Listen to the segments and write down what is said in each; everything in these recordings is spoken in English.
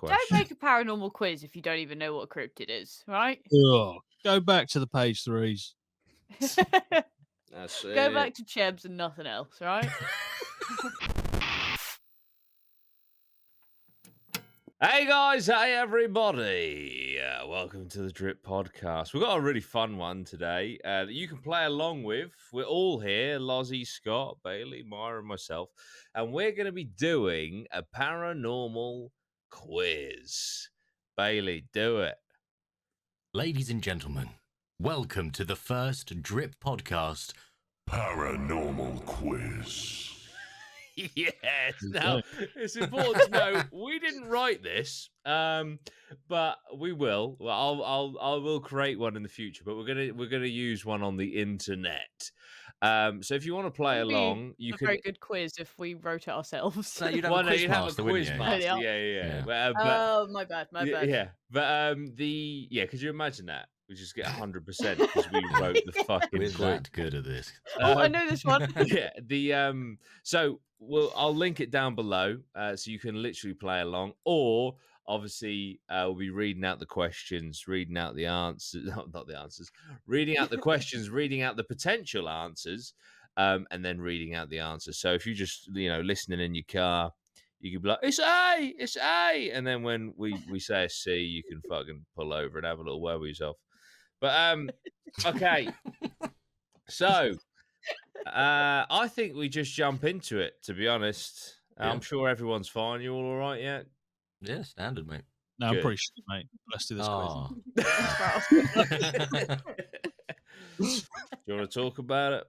Don't question. make a paranormal quiz if you don't even know what a cryptid is, right? Ugh. Go back to the page threes. That's Go it. back to Chebs and nothing else, right? Hey guys, hey everybody. Welcome to the Drip Podcast. We've got a really fun one today that you can play along with. We're all here, Lozzie, Scott, Bailey, Myra, and myself. And we're going to be doing a paranormal quiz. Bailey, do it. Ladies and gentlemen, welcome to the first Drip Podcast Paranormal Quiz. Yes. Now, it's important to know we didn't write this, but we will. Well, I will create one in the future, but we're gonna use one on the internet. So if you want to play It'd be along, you a can. very good quiz if we wrote it ourselves. No, you'd have Well, a no, quiz you'd have a master, quiz wouldn't you? master. Oh, yeah. Yeah. Yeah. Oh, my bad. Yeah, but could you imagine that? We just get 100% because we wrote the fucking We're quiz. that good at this. Oh, I know this one. Yeah, so I'll link it down below, so you can literally play along, or obviously we'll be reading out the questions, reading out the answers, not the answers, reading out the questions, reading out the potential answers, and then reading out the answers. So if you just listening in your car, you could be like, it's A, and then when we say a C, you can fucking pull over and have a little word with yourself. But okay, so I think we just jump into it. To be honest, Yeah. I'm sure everyone's fine. You all right? Yeah. Yeah, standard, mate. No, I'm Good. pretty sure, mate. Let's do this quiz. Oh. Do you want to talk about it?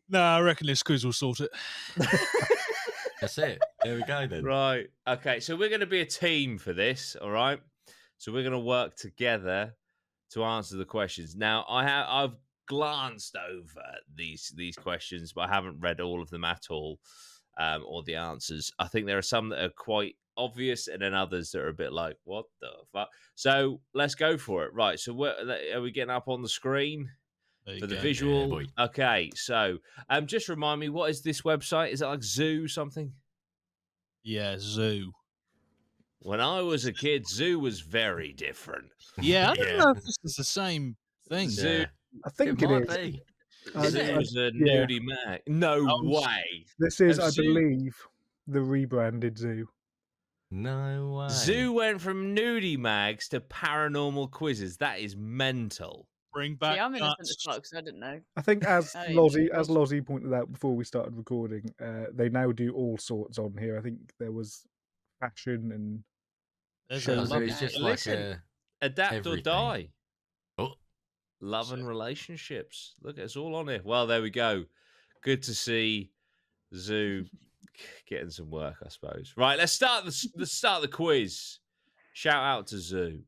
No, I reckon this quiz will sort it. That's it. There we go then. Right. Okay. So we're going to be a team for this. All right. So we're going to work together to answer the questions. Now, I've glanced over these questions, but I haven't read all of them at all, or the answers. I think there are some that are quite obvious, and then others that are a bit like, what the fuck? So let's go for it. Right. So are we getting up on the screen for the visual? Yeah, Okay. So just remind me, what is this website? Is it like Zoo something? Yeah, zoo. When I was a kid, Zoo was very different. Yeah, I don't know if this is the same thing. Zoo. Yeah. I think It it might is. be. Zoo was a yeah. nudie mag. No way. This is, And I Zoo- believe, the rebranded Zoo. No way. Zoo went from nudie mags to paranormal quizzes. That is mental. Bring back See, I'm innocent nuts. as fuck, so I didn't know. I think, as Oh, yeah, Lozzie pointed out before we started recording, they now do all sorts on here. I think there was fashion and There's shows a So up. it's just Listen. like Adapt or Everything. die. Oh. Love and relationships. Look, it's all on here. Well, there we go. Good to see Zoo getting some work, I suppose. Right, let's start the quiz. Shout out to Zoo.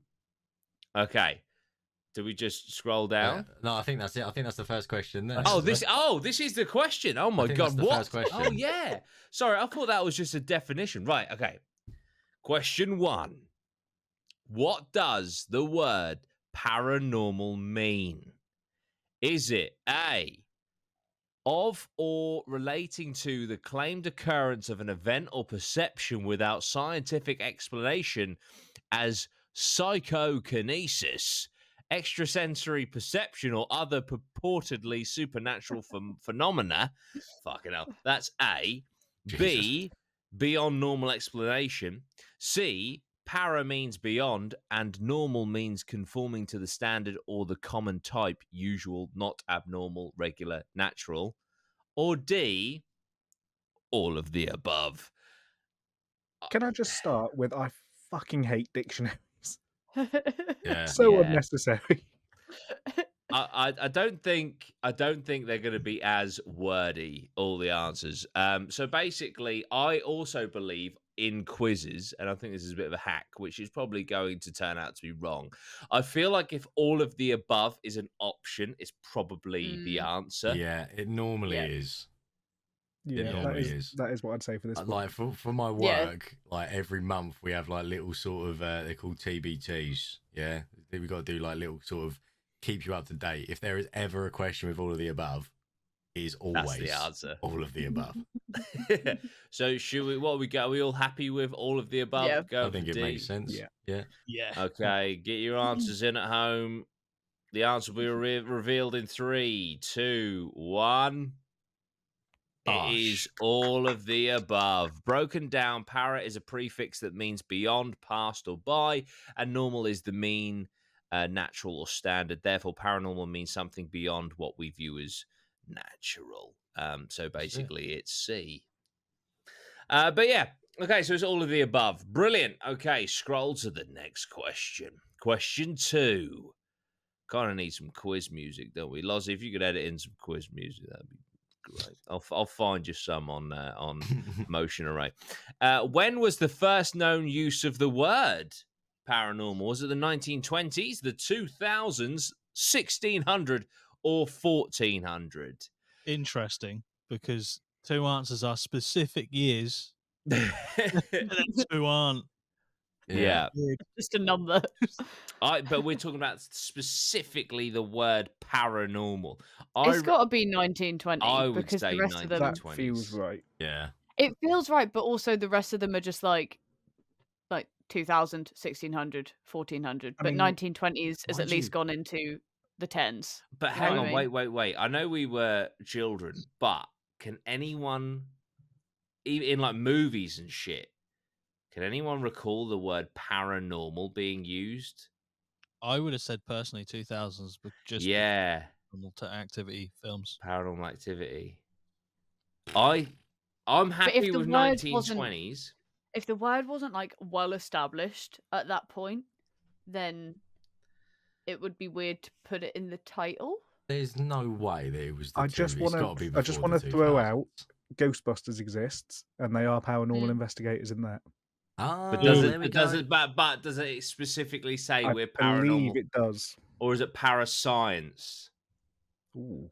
Okay. Do we just scroll down? No, I think that's it. I think that's the first question there. This is the question. Oh my think god, that's the what? first question. Oh yeah. Sorry, I thought that was just a definition. Right, okay. Question 1. What does the word paranormal mean? Is it A, of or relating to the claimed occurrence of an event or perception without scientific explanation as psychokinesis, extrasensory perception, or other purportedly supernatural phenomena? Fucking hell. That's A. B, beyond normal explanation. C, para means beyond, and normal means conforming to the standard or the common type, usual, not abnormal, regular, natural. Or D, all of the above. Can I just start with, I fucking hate dictionaries. Yeah. So Yeah. unnecessary. I don't think they're going to be as wordy, all the answers. So basically, I also believe in quizzes, and I think this is a bit of a hack, which is probably going to turn out to be wrong. I feel like if all of the above is an option, it's probably the answer. Yeah, it normally Yeah. is. Yeah, normally is. that is what I'd say for this one. Like for my Yeah. work, like every month we have like little sort of they're called TBTs. Yeah, we've got to do like little sort of keep you up to date. If there is ever a question with all of the above, It is That's always the answer. all of the above. So should we? What we got? Are we all happy with all of the above? Yeah. Go I think for it D. makes sense. Yeah. Yeah. Yeah. Okay, get your answers in at home. The answer will be revealed in 3, 2, 1. It is all of the above. Broken down, para is a prefix that means beyond, past, or by, and normal is the mean, natural, or standard. Therefore, paranormal means something beyond what we view as natural. So basically, it's C. But yeah, okay, so it's all of the above. Brilliant. Okay, scroll to the next question. Question 2. Kind of need some quiz music, don't we? Lozzie, if you could edit in some quiz music, that'd be great. I'll find you some on Motion Array. When was the first known use of the word paranormal? Was it the 1920s, the 2000s, 1600, or 1400? Interesting, because 2 answers are specific years, and then 2 aren't. Yeah. Just a number. But we're talking about specifically the word paranormal. It's got to be 1920 I would because say the rest of them. That 1920s. feels right. Yeah. It feels right, but also the rest of them are just like 2000, 1600, 1400. I But mean, 1920s has mind at least you- gone into the tens. But You know hang what on, I mean? wait. I know we were children, but can anyone, even in like movies and shit, can anyone recall the word paranormal being used? I would have said personally 2000s, but just Yeah, Paranormal Activity films. paranormal activity. I'm if happy the with word wasn't- 1920s. If the word wasn't like well established at that point, then it would be weird to put it in the title. There's no way that it was the I just two. It's wanna- got to be I just before wanna the throw 2000s. out Ghostbusters exists, and they are paranormal Mm. investigators in that. Ah, But does there it? we But does go. it? But does it specifically say I we're believe paranormal, it does. or is it parascience? Ooh.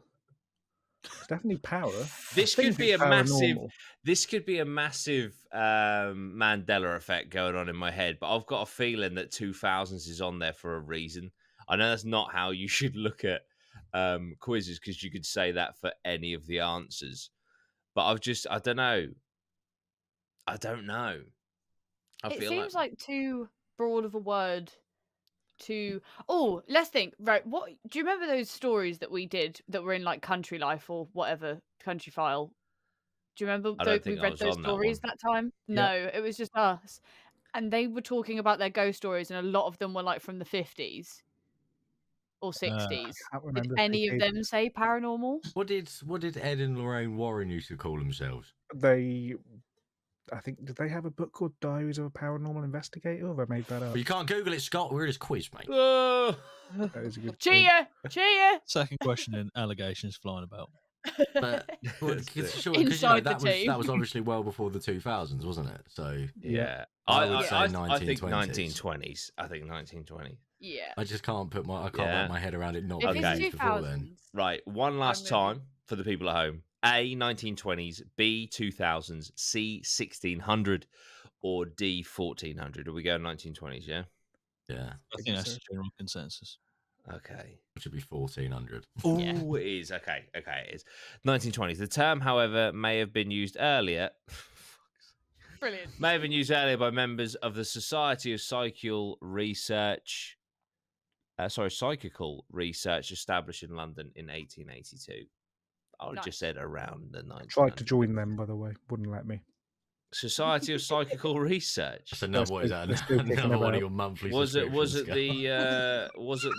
It's definitely power. This I think could be it's a massive. paranormal. This could be a massive Mandela effect going on in my head, but I've got a feeling that 2000s is on there for a reason. I know that's not how you should look at quizzes, because you could say that for any of the answers. But I don't know. I It feel seems like too broad of a word to. Oh, let's think. Right, what do you remember those stories that we did that were in like Country Life or whatever, Country File? Do you remember I don't we think I read was those on that stories one. that time? Yeah. No, it was just us. And they were talking about their ghost stories, and a lot of them were like from the 50s or 60s. Can't Did remember if any they of did. them say paranormal? What did Ed and Lorraine Warren used to call themselves? I think, did they have a book called Diaries of a Paranormal Investigator? Or have I made that up? Well, you can't Google it, Scott. We're in his quiz, mate. Oh! That is a good point. Cheer! Second question and allegations flying about. But That's it. surely, Inside the that team. was obviously well before the 2000s, wasn't it? So Yeah, I would say I think 1920s. 1920s. I think 1920s. Yeah. I just can't Yeah. wrap my head around it not If being Okay. it's used before then. 2000s, Right, one last I'm time for the people at home. A, 1920s, B, 2000s, C, 1600, or D, 1400. Are we going 1920s, yeah? Yeah, I think that's the general consensus. Okay. it should be 1400. Oh, Yeah. it is. Okay, it is. 1920s. The term, however, may have been used earlier. brilliant. May have been used earlier by members of the Society of Psychical Research. Psychical Research, established in London in 1882. I would have just Nice. said around the 1900s. Tried to join them, by the way. Wouldn't let me. Society of Psychical Research. That's another, what is that? They're still kicking Another one about. of your monthly Was it subscriptions,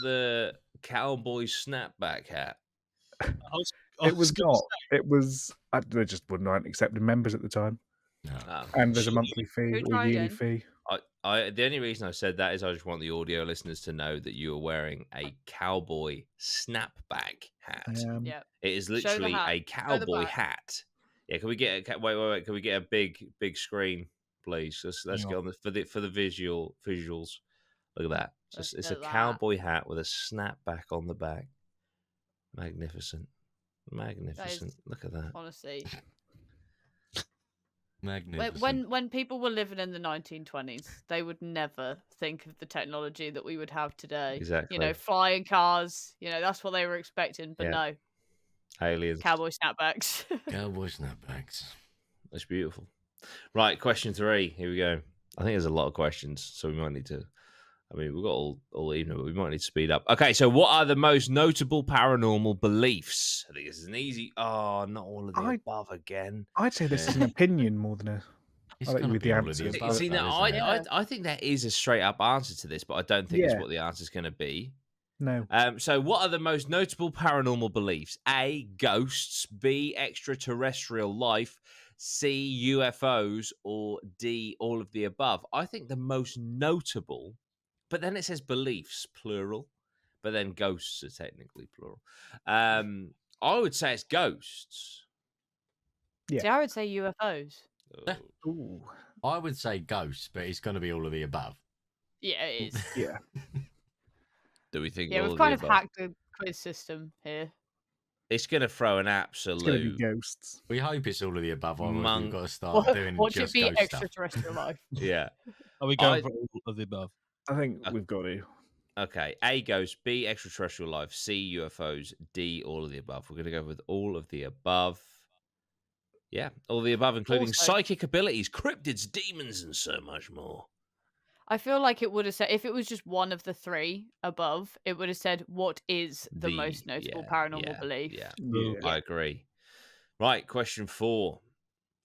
the cowboy snapback hat? It was not. It was. They just weren't accepting members at the time. No. Oh. And there's a monthly fee Who or tried yearly again? fee. The only reason I said that is I just want the audio listeners to know that you are wearing a cowboy snapback hat. Yeah. It is Show the literally hat. a cowboy back. hat. Yeah, can we get wait? Can we get a big screen, please? Let's Hang get on for the visuals. Look at that. Let's It's a do that. cowboy hat with a snapback on the back. Magnificent. Look at that. Honestly. Magnificent. When people were living in the 1920s, they would never think of the technology that we would have today. Exactly. You know, flying cars. You know, that's what they were expecting. But Yeah. no, Aliens. Cowboy snapbacks. Cowboy snapbacks. That's beautiful. Right, question 3. Here we go. I think there's a lot of questions, so we might need to. I mean, we've got all evening, but we might need to speed up. Okay, so what are the most notable paranormal beliefs? I think this is an easy. Oh, not all of the above again. I'd say this is an opinion more than a. It's I'll let you gonna with be the all of answers. the but- above, See, now though, isn't it? Yeah. I think there is a straight up answer to this, but I don't think it's Yeah. what the answer's going to be. No. So, what are the most notable paranormal beliefs? A, ghosts. B, extraterrestrial life. C, UFOs. Or D, all of the above. I think the most notable, but then it says beliefs, plural, but then ghosts are technically plural. I would say it's ghosts. Yeah. See, I would say UFOs. Ooh. I would say ghosts, but it's going to be all of the above. Yeah, it is. Yeah. Do we think Yeah, all we've of kind the of above? hacked the quiz system here. It's going to throw an It's going to absolute. be ghosts. We hope it's all of the above, otherwise Monk. we've got to start doing Watch it just be ghost stuff. extraterrestrial life. Yeah. Are we going for all of the above? I think we've got to. Okay. A, ghosts. B, extraterrestrial life. C, UFOs. D, all of the above. We're going to go with all of the above. Yeah, all of the above, including Also- psychic abilities, cryptids, demons, and so much more. I feel like it would have said, if it was just one of the 3 above, it would have said, what is the most notable paranormal belief? Yeah, Yeah. I agree. Right, question 4.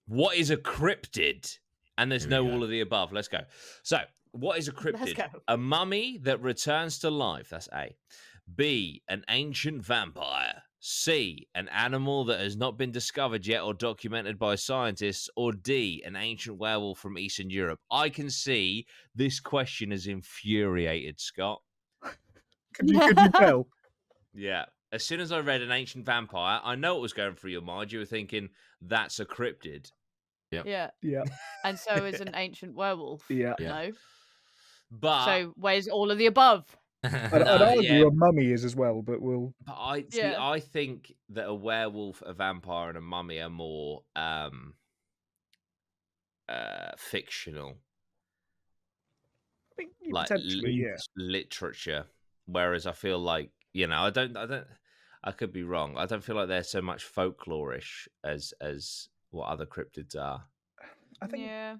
What is a cryptid? And there's Here we no go. all of the above. Let's go. So, what is a Let's cryptid? go. A mummy that returns to life. That's A. B, an ancient vampire. C, an animal that has not been discovered yet or documented by scientists. Or D, an ancient werewolf from Eastern Europe. I can see this question has infuriated Scott. Could you tell? Yeah. As soon as I read an ancient vampire, I know what was going through your mind. You were thinking, that's a cryptid. Yeah. Yeah. And so is an ancient werewolf. Yeah. Yeah. No. But, So where's all of the above? I'd No, argue yeah. a mummy is as well, but we'll. Yeah. I think that a werewolf, a vampire, and a mummy are more fictional, I think like potentially, yeah. literature. Whereas I feel like, I could be wrong. I don't feel like they're so much folklorish as what other cryptids are. I think Yeah.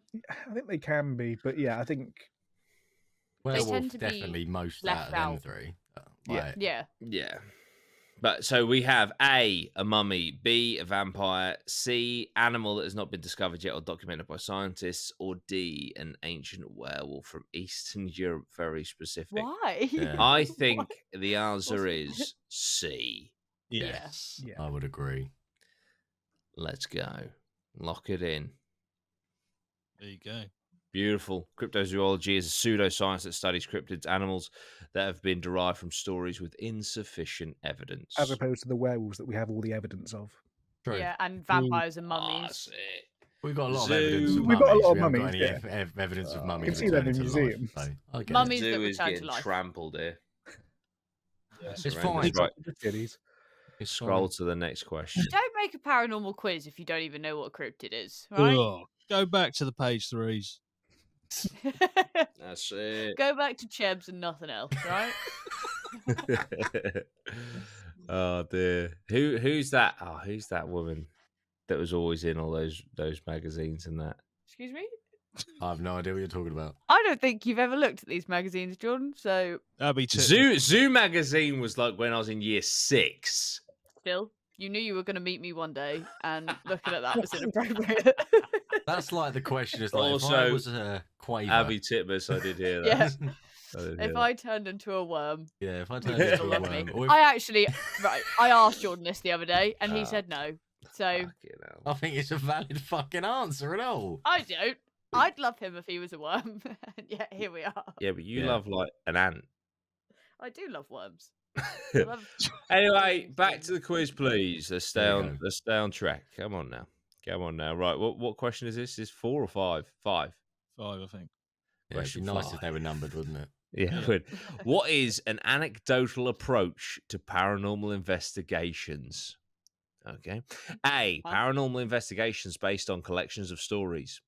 I think they can be, but yeah, I think Werewolf tend to be definitely most left out of them out. 3. Yeah. Like, Yeah. Yeah. But so we have A, a mummy, B, a vampire, C, animal that has not been discovered yet or documented by scientists, or D, an ancient werewolf from Eastern Europe, very specific. Why? Yeah. I think the answer What's- is C. Yes, Yeah. I would agree. Let's go. Lock it in. There you go. Beautiful. Cryptozoology is a pseudoscience that studies cryptids, animals that have been derived from stories with insufficient evidence. as opposed to the werewolves that we have all the evidence of. True. Yeah, and vampires and Ah, mummies. that's it. We've got a lot of Zoo. evidence of We've got a mummies. lot of We haven't got mummies, any yeah. evidence of You mummies. can see them in returning to life, museums. so I get it. Mummies that Zoo is return to getting life. trampled here. It's horrendous. fine. Right, Goodies. It's scroll fine. to the next question. Don't make a paranormal quiz if you don't even know what a cryptid is, right? Ugh. Go back to the page 3s. That's it. Go back to Chebs and nothing else, right? Oh dear. Who's that? Oh, who's that woman that was always in all those magazines and that? Excuse me? I have no idea what you're talking about. I don't think you've ever looked at these magazines, Jordan, so That'd be too. Zoo magazine was like when I was in year 6. still, you knew you were going to meet me one day, and looking at that was inappropriate. That's like the question is like, if I Also, was a Quaver. Abby Titmus, I did hear that. Yeah. I did hear If that. I turned into a worm, Yeah, if I you turned would into still a love worm. me. Or if, I actually, I asked Jordan this the other day, and he Ah. said no. So Fucking hell. I think it's a valid fucking answer at all. I don't. I'd love him if he was a worm. And yet here we are. Yeah, but you Yeah. love like an ant. I do love worms. I love Anyway, things back and- to the quiz, please. Let's stay There you on. go. Let's stay on track. Come on now. Right. What question is this? Is 4 or 5? 5. 5, I think. Yeah, it'd be Question nice 5. if they were numbered, wouldn't it? Yeah. Yeah. Good. What is an anecdotal approach to paranormal investigations? Okay. A. Huh? Paranormal investigations based on collections of stories.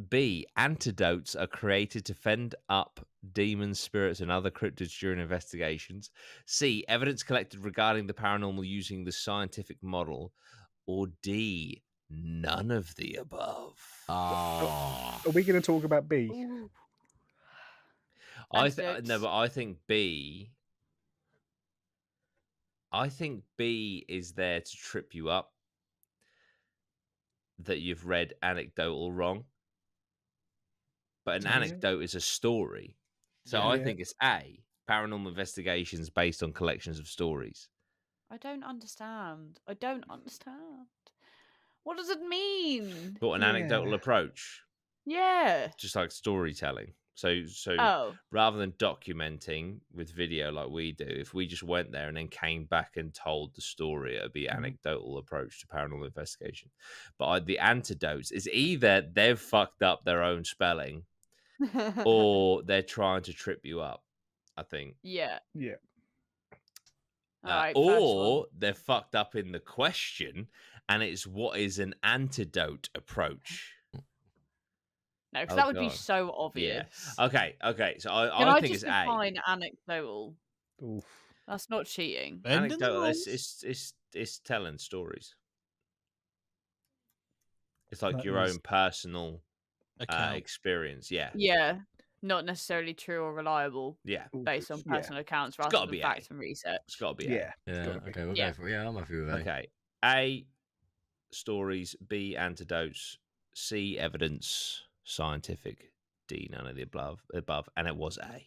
B. Antidotes are created to fend up demons, spirits, and other cryptids during investigations. C. Evidence collected regarding the paranormal using the scientific model. Or D. None of the above. Oh. Are we going to talk about B? Ooh. No, Antidotes. but I think B. I think B is there to trip you up that you've read anecdotal wrong. But an Yeah. anecdote is a story. So Yeah. I Yeah. think it's A. Paranormal investigations based on collections of stories. I don't understand. What does it mean? But an Yeah. anecdotal approach, Yeah. just like storytelling. So Oh. rather than documenting with video like we do, if we just went there and then came back and told the story, it would be anecdotal approach to paranormal investigation. But the antidotes is either they've fucked up their own spelling or they're trying to trip you up, I think. Yeah. Yeah. All right. first Or one. they're fucked up in the question and it's what is an antidote approach. No, because Oh, that would be God. so obvious. Okay. So Can I I think just it's A. define anecdotal? Oof. That's not cheating. Bending the Anecdotal, rules. it's telling stories. It's like That your is- own personal Account. experience. Yeah. Yeah. Not necessarily true or reliable Yeah. Oof. based on Yeah. personal accounts rather gotta than be A. facts and research. It's got to be A. Yeah. Yeah. gotta be. Okay, we'll Yeah. go for it. Yeah, I'm happy with that. Okay. A, stories. B, antidotes. C, evidence. Scientific. D, none of the above. And it was A.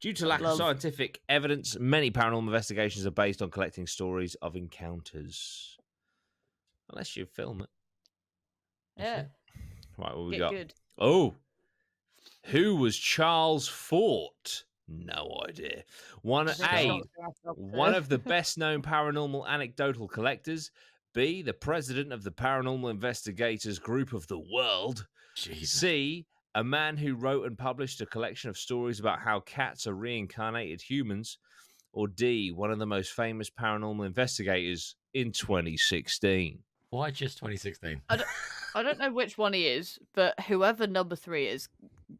Due to lack of Love. scientific evidence, many paranormal investigations are based on collecting stories of encounters. Unless you film it. Yeah. Right, what we Get got? good. Oh. Who was Charles Fort? No idea. One Just A, shot glass up one there. of the best known paranormal anecdotal collectors. B, the president of the Paranormal Investigators Group of the World. Jesus. C, a man who wrote and published a collection of stories about how cats are reincarnated humans. Or D, one of the most famous paranormal investigators in 2016. Why just 2016? I don't know which one he is, but whoever number 3 is,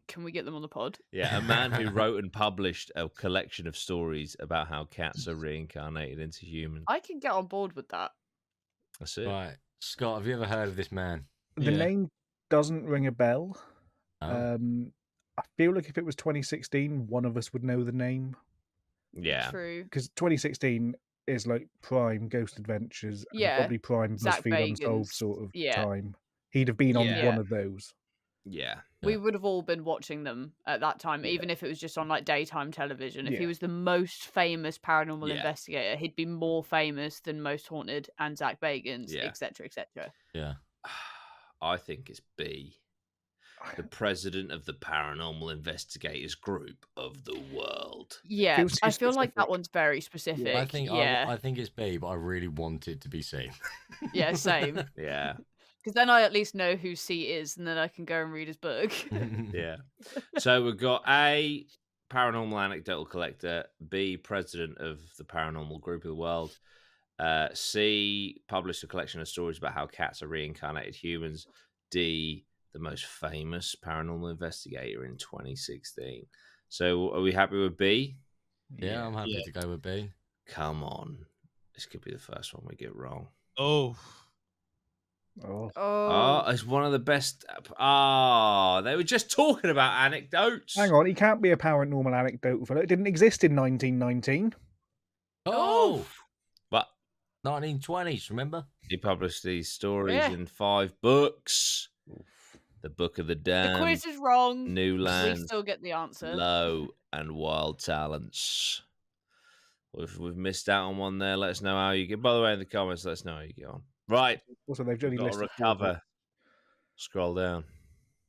can we get them on the pod? Yeah, a man who wrote and published a collection of stories about how cats are reincarnated into humans. I can get on board with that. That's it. Right. Scott, have you ever heard of this man? The Yeah. name doesn't ring a bell. Oh. I feel like if it was 2016, one of us would know the name, Yeah. True. because 2016 is like prime Ghost Adventures, and Yeah. probably prime Zach BuzzFeed Unsolved Bagans. sort of Yeah. time. He'd have been on Yeah. one of those. Yeah. We would have all been watching them at that time, Yeah. even if it was just on like daytime television. If he Yeah. was the most famous paranormal Yeah. investigator, he'd be more famous than Most Haunted and Zach Bagans, Yeah. etc., etc. Yeah. I think it's B. The president of the Paranormal Investigators Group of the World. Yeah, Feels too I feel like that specific. one's very specific. I think yeah, I think it's B, but I really want it to be C. yeah, same. Yeah. Because then I at least know who C is, and then I can go and read his book. Yeah. So we've got A, paranormal anecdotal collector. B, president of the Paranormal Group of the World. C, published a collection of stories about how cats are reincarnated humans. D, the most famous paranormal investigator in 2016. So are we happy with B? Yeah, I'm happy to go with B. Come on. This could be the first one we get wrong. Oh, Oh, Oh, it's one of the best. They were just talking about anecdotes. hang on, he can't be a paranormal anecdotal fellow. It didn't exist in 1919. Oh, But 1920s, remember? he published these stories Yeah. in 5 books. The Book of the The Damned, quiz is wrong. New We Lands, still get the answer. Low, and Wild Talents. If we've missed out on one there, let us know how you get. By the way, in the comments, let us know how you get on. Right, Also, they've only got to listed 4 recover. books. Scroll down.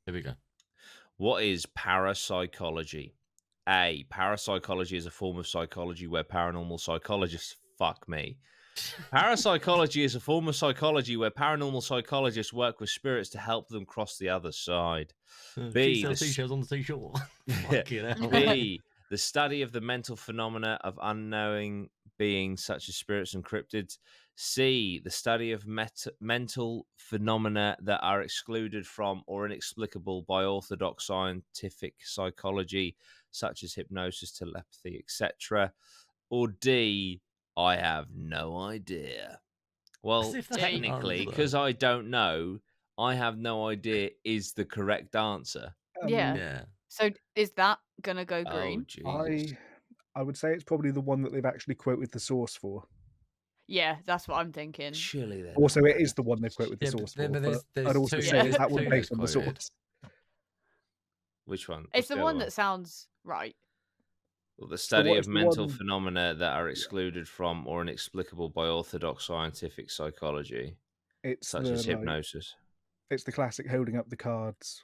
Here we go. What is parapsychology? A. Parapsychology is a form of psychology where paranormal psychologists. Fuck me. Parapsychology is a form of psychology where paranormal psychologists work with spirits to help them cross the other side. B, She sells the s- t-shirts on the seashore. Fucking hell. B. The study of the mental phenomena of unknowing beings such as spirits and cryptids. C, the study of mental phenomena that are excluded from or inexplicable by orthodox scientific psychology, such as hypnosis, telepathy, etc. Or D, I have no idea. Well, if that's the technically, answer. because I don't know, I have no idea is the correct answer. Yeah. Yeah. So is that gonna go Oh, green? Jesus. I would say it's probably the one that they've actually quoted the source for. Yeah, that's what I'm thinking. Surely they're Also, not it is that. the one they've quoted the Yeah, source but for. But there's I'd also two- say is Yeah. that one two based that's on the quoted. source. Which one? It's What's the other one that sounds right. Well, the study what of is the mental one- phenomena that are excluded from or inexplicable by orthodox scientific psychology, It's such the as hypnosis. it's the classic holding up the cards,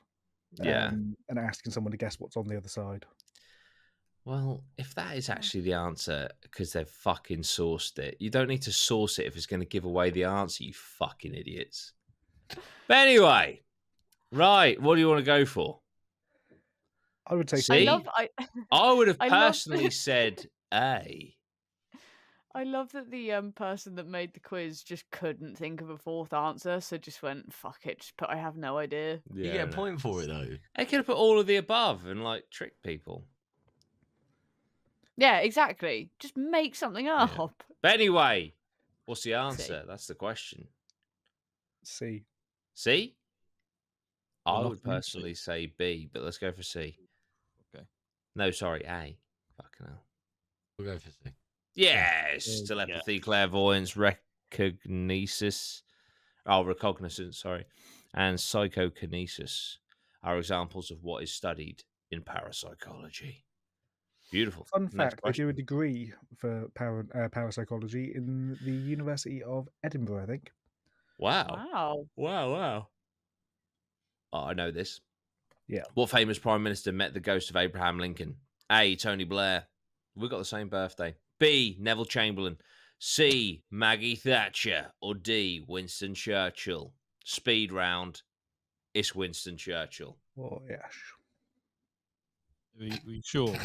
Yeah. and asking someone to guess what's on the other side. Well, if that is actually the answer because they've fucking sourced it, you don't need to source it if it's going to give away the answer, you fucking idiots. But anyway, right, what do you want to go for? I would say See? I would have I love- personally said A. I love that the person that made the quiz just couldn't think of a fourth answer, so just went, fuck it, just put I have no idea. You Yeah, get a no. point for it though. They could have put all of the above and like trick people. Yeah, exactly. Just make something up. But anyway, what's the answer? That's the question. C. C? I Well, would nothing in personally say B, but let's go for C. Okay. No, sorry, A. Fucking hell. We'll go for C. Yes! Yeah. Telepathy, clairvoyance, recognizance, and psychokinesis are examples of what is studied in parapsychology. Beautiful. Fun Next fact: they do a question. degree for parapsychology in the University of Edinburgh, I think. Wow. Wow. Oh, I know this. Yeah. What famous prime minister met the ghost of Abraham Lincoln? A. Tony Blair. We've got the same birthday. B. Neville Chamberlain. C. Maggie Thatcher. Or D. Winston Churchill. Speed round. It's Winston Churchill. Oh yeah. We sure?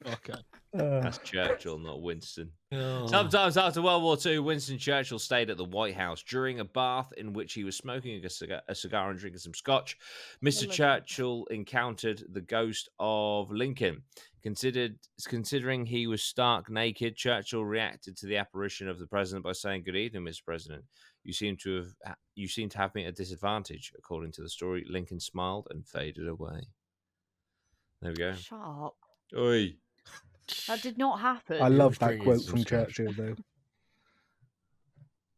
Okay. That's Churchill, not Winston. Oh. Sometimes after World War II, Winston Churchill stayed at the White House during a bath in which he was smoking a cigar and drinking some scotch. Mr. Lovely. Churchill encountered the ghost of Lincoln. Considering he was stark naked, Churchill reacted to the apparition of the president by saying, "Good evening, Mr. President. You seem to have me at a disadvantage." According to the story, Lincoln smiled and faded away. There we go. Shut up. Oi. That did not happen. I He love was that drinking quote some from scotch. Churchill, though.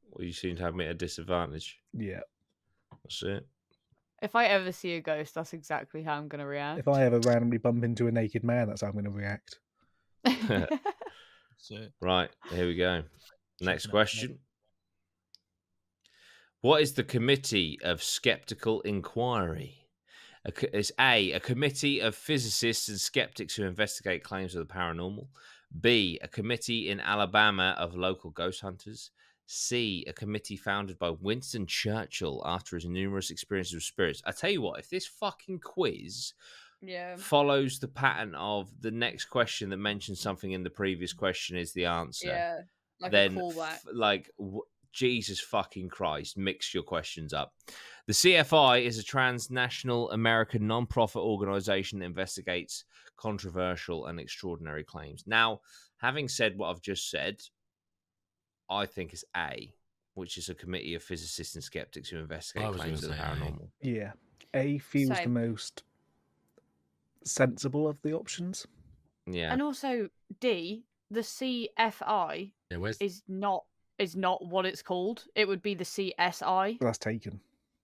Well, you seem to have me at a disadvantage. Yeah. That's it. If I ever see a ghost, that's exactly how I'm going to react. If I ever randomly bump into a naked man, that's how I'm going to react. So Right, here we go. Next Checking out question. What is the Committee of Skeptical Inquiry? It's A, a committee of physicists and skeptics who investigate claims of the paranormal. B, a committee in Alabama of local ghost hunters. C, a committee founded by Winston Churchill after his numerous experiences with spirits. I tell you what, if this fucking quiz Yeah. follows the pattern of the next question that mentions something in the previous question is the answer, Yeah. Like then a callback. Jesus fucking Christ, mix your questions up. The CFI is a transnational American non-profit organization that investigates controversial and extraordinary claims. Now, having said what I've just said, I think it's A, which is a committee of physicists and skeptics who investigate I was claims of the gonna say A. paranormal. Yeah. A feels the Same. most sensible of the options. Yeah. And also, D, the CFI Yeah, where's is not what it's called. It would be the CSI. That's taken.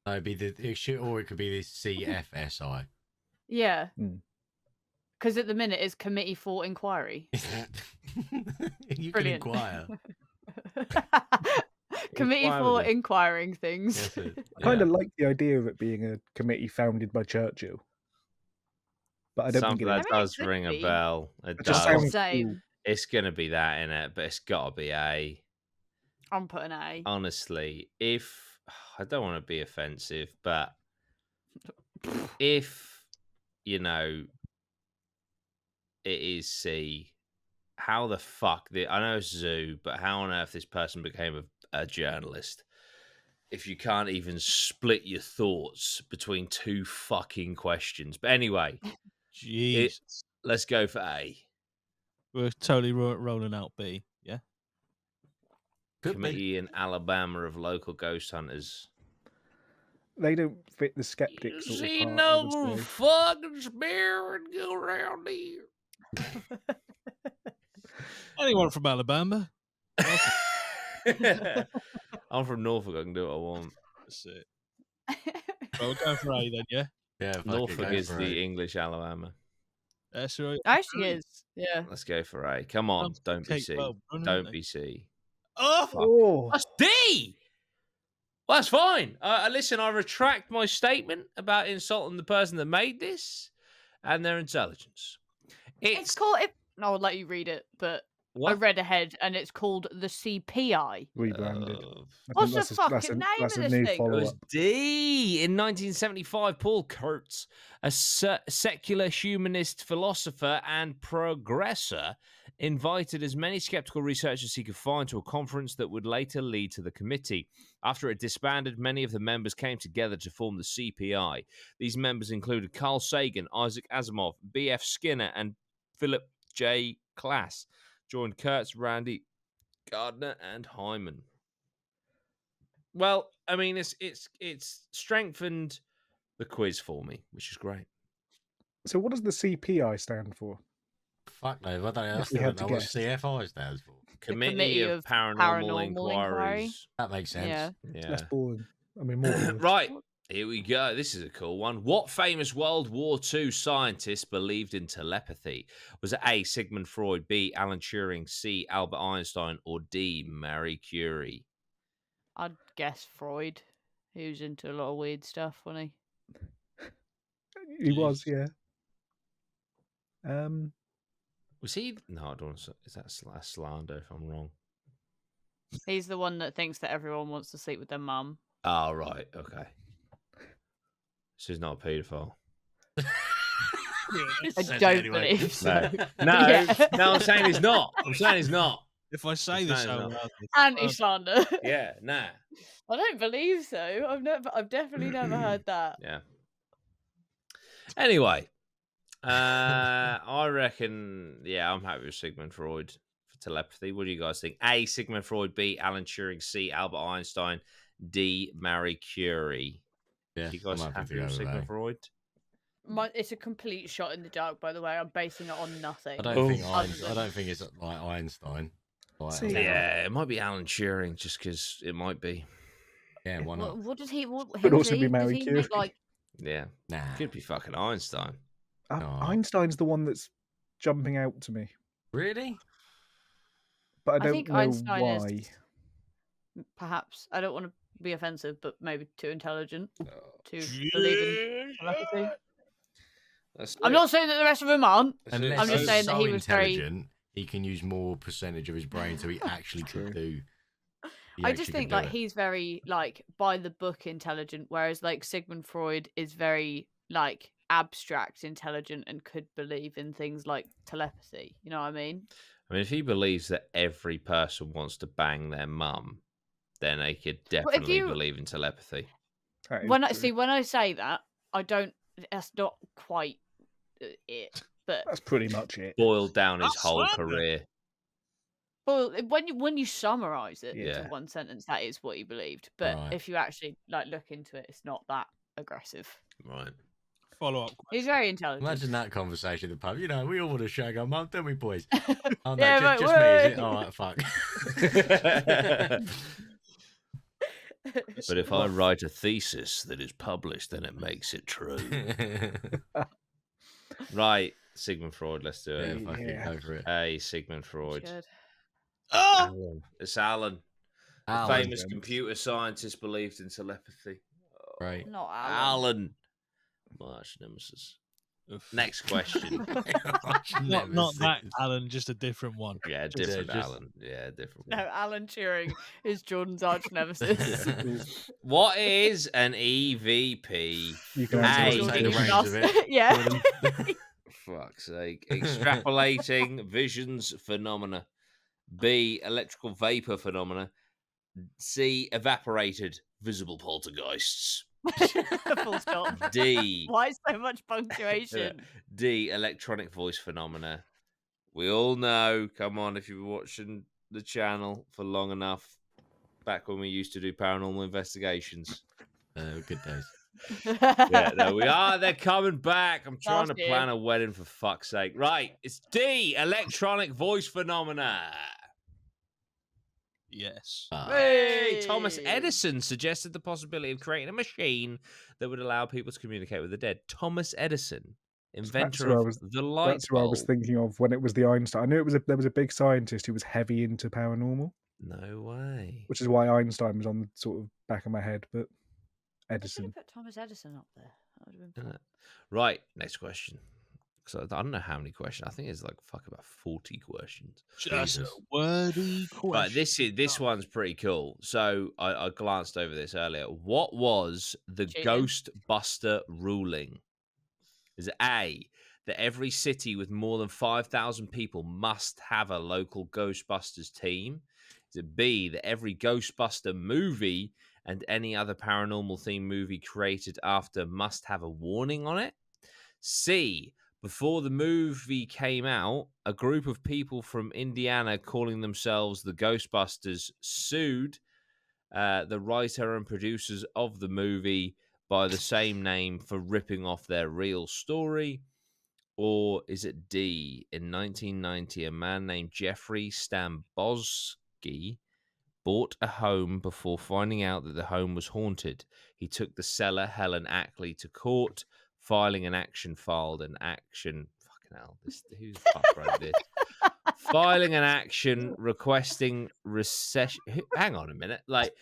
no, it'd be or it could be the CFSI. Yeah. Mm. Because at the minute it's Committee for Inquiry. You can Brilliant. inquire. Committee Inquire for with it. Inquiring things. Yes, it- I kind yeah. of like the idea of it being a committee founded by Churchill. But I don't Something think it that is. I mean, it does could ring a be. bell. It It does. just sounds cool. Same. It's gonna be that in it, but it's gotta be A. I'm putting A. Honestly, if I don't want to be offensive, but if it is C, how the fuck I know it's zoo, but how on earth this person became a journalist if you can't even split your thoughts between two fucking questions? But anyway, Jesus. let's go for A. We're totally rolling out B. Yeah. Could be. Committee in Alabama of local ghost hunters. They don't fit the skeptic sort See of part. no Obviously. fucking spirit go around here. Anyone from Alabama? I'm from Norfolk. I can do what I want. That's it. Well, we're going for A then, yeah? Yeah, fuck it, Norfolk go is for the it. English Alabama. That's right. Actually, is. Yeah. Let's go for A. Come on, Sounds don't be cake C. well done, Don't isn't be C. Oh! Fuck. Oh, That's D. Well, that's fine. Listen, I retract my statement about insulting the person that made this and their intelligence. It's called. I'll let you read it, but I What? read ahead, and it's called the CPI. rebranded. Uh, I What's think the that's fucking name that's of a this new thing? It follow was up. D. In 1975, Paul Kurtz, a secular humanist philosopher and progressor, invited as many skeptical researchers as he could find to a conference that would later lead to the committee. After it disbanded, many of the members came together to form the CPI. These members included Carl Sagan, Isaac Asimov, B.F. Skinner, and Philip J. Klass. Joined Kurtz, Randy Gardner, and Hyman. Well, I mean, it's strengthened the quiz for me, which is great. So, what does the CPI stand for? Fuck no, I If still we had don't to know what guess. CFI stands for. Committee of Paranormal Paranormal Inquiries. That makes sense. Yeah. Yeah. Less boring. I mean, more boring. Right. Here we go. This is a cool one. What famous World War II scientist believed in telepathy? Was it A, Sigmund Freud, B, Alan Turing, C, Albert Einstein, or D, Marie Curie? I'd guess Freud. He was into a lot of weird stuff, wasn't he? He was, Jeez. yeah. Was he? No, I don't want to. Is that slander if I'm wrong? He's the one that thinks that everyone wants to sleep with their mum. Oh, right. Okay. So he's not a paedophile. I don't believe so. No, Yeah. no, I'm saying he's not. I'm saying he's not. If I say It's this not, out it's loud, Anti-slander. Yeah, nah. I don't believe so. I've definitely never heard that. Yeah. Anyway, I reckon, yeah, I'm happy with Sigmund Freud for telepathy. What do you guys think? A, Sigmund Freud. B, Alan Turing. C, Albert Einstein. D, Marie Curie. Yeah, You guys I'm happy happy to go with with Sigmund A. Freud? It's a complete shot in the dark, by the way. I'm basing it on nothing. I don't think other than- I don't think it's like Einstein. Like, See, Yeah, it might be Alan Turing, just because it might be. yeah, why not? What does he? Could also be does Marie he Curie. make, like? Yeah, Nah. could be fucking Einstein. No. Einstein's the one that's jumping out to me, Really? but I I don't think know Einstein why. is perhaps. I don't want to be offensive, but maybe too intelligent to believe in telepathy. I'm not saying that the rest of them aren't. Unless I'm just he's saying that so he was very- intelligent, he can use more percentage of his brain, so he actually could do. he I actually just could think do like it. he's very like by the book intelligent, whereas like Sigmund Freud is very like abstract intelligent and could believe in things like telepathy. You know what I mean? I mean, if he believes that every person wants to bang their mum, then they could Well, if definitely you- believe in telepathy. That is When I true. when I say that, I don't. That's not quite it. But That's pretty much it. Boiled down his That's whole slander. career. well, when you summarize it Yeah. into one sentence, that is what he believed. But Right. if you actually like look into it, it's not that aggressive. Right. follow up. He's very intelligent. Imagine that conversation at the pub. You know, we all want to shag our mum, don't we, boys? Oh no, Yeah, just, but just me, is it? wait. All right, fuck. But if I write a thesis that is published, then it makes it true. Right, Sigmund Freud, let's do yeah, it. fuck it, Yeah. go for it. Hey, Sigmund Freud. Good. Oh! Alan. It's Alan. The Alan, famous James. computer scientist believed in telepathy. right? Not Alan. Alan. My arch nemesis. Oof. Next question. Not that Alan, just a different one. Yeah, Just- different just- Alan. Yeah, different No, one. Alan Turing is Jordan's arch nemesis. What is an EVP? You can Hey. answer Jordan, this. Take the Jordan, reins of it. yeah. Jordan. fuck's sake. Extrapolating visions phenomena. B, electrical vapor phenomena. C, evaporated visible poltergeists. Full stop. D, Why so much punctuation? D, electronic voice phenomena. We all know, come on, if you've been watching the channel for long enough, back when we used to do paranormal investigations. Good days. Yeah, no, we are. They're coming back. I'm trying to Last year. plan a wedding for fuck's sake. Right, it's D, electronic voice phenomena. Yes. Hey, Thomas Hey! Edison suggested the possibility of creating a machine that would allow people to communicate with the dead. Thomas Edison, inventor who I of was- the light That's who I was bulb. thinking of when it was the Einstein. I knew there was a big scientist who was heavy into paranormal, No way. which is why Einstein was on the sort of back of my head. But I should Edison. have put Thomas Edison up there. That would have been fun. Right, next question. So I don't know how many questions. I think it's like about 40 questions. Just a Jesus. wordy question. Right, this one's pretty cool. So I glanced over this earlier. What was the Cheating. Ghostbuster ruling? Is it A, that every city with more than 5,000 people must have a local Ghostbusters team? Is it B, that every Ghostbuster movie and any other paranormal themed movie created after must have a warning on it? C, before the movie came out, a group of people from Indiana calling themselves the Ghostbusters sued the writer and producers of the movie by the same name for ripping off their real story? Or is it D, in 1990, a man named Jeffrey Stambosky bought a home before finding out that the home was haunted. He took the seller, Helen Ackley, to court, filing an action. Fucking hell, who the fuck wrote this? Filing an action requesting recession. Hang on a minute. Like,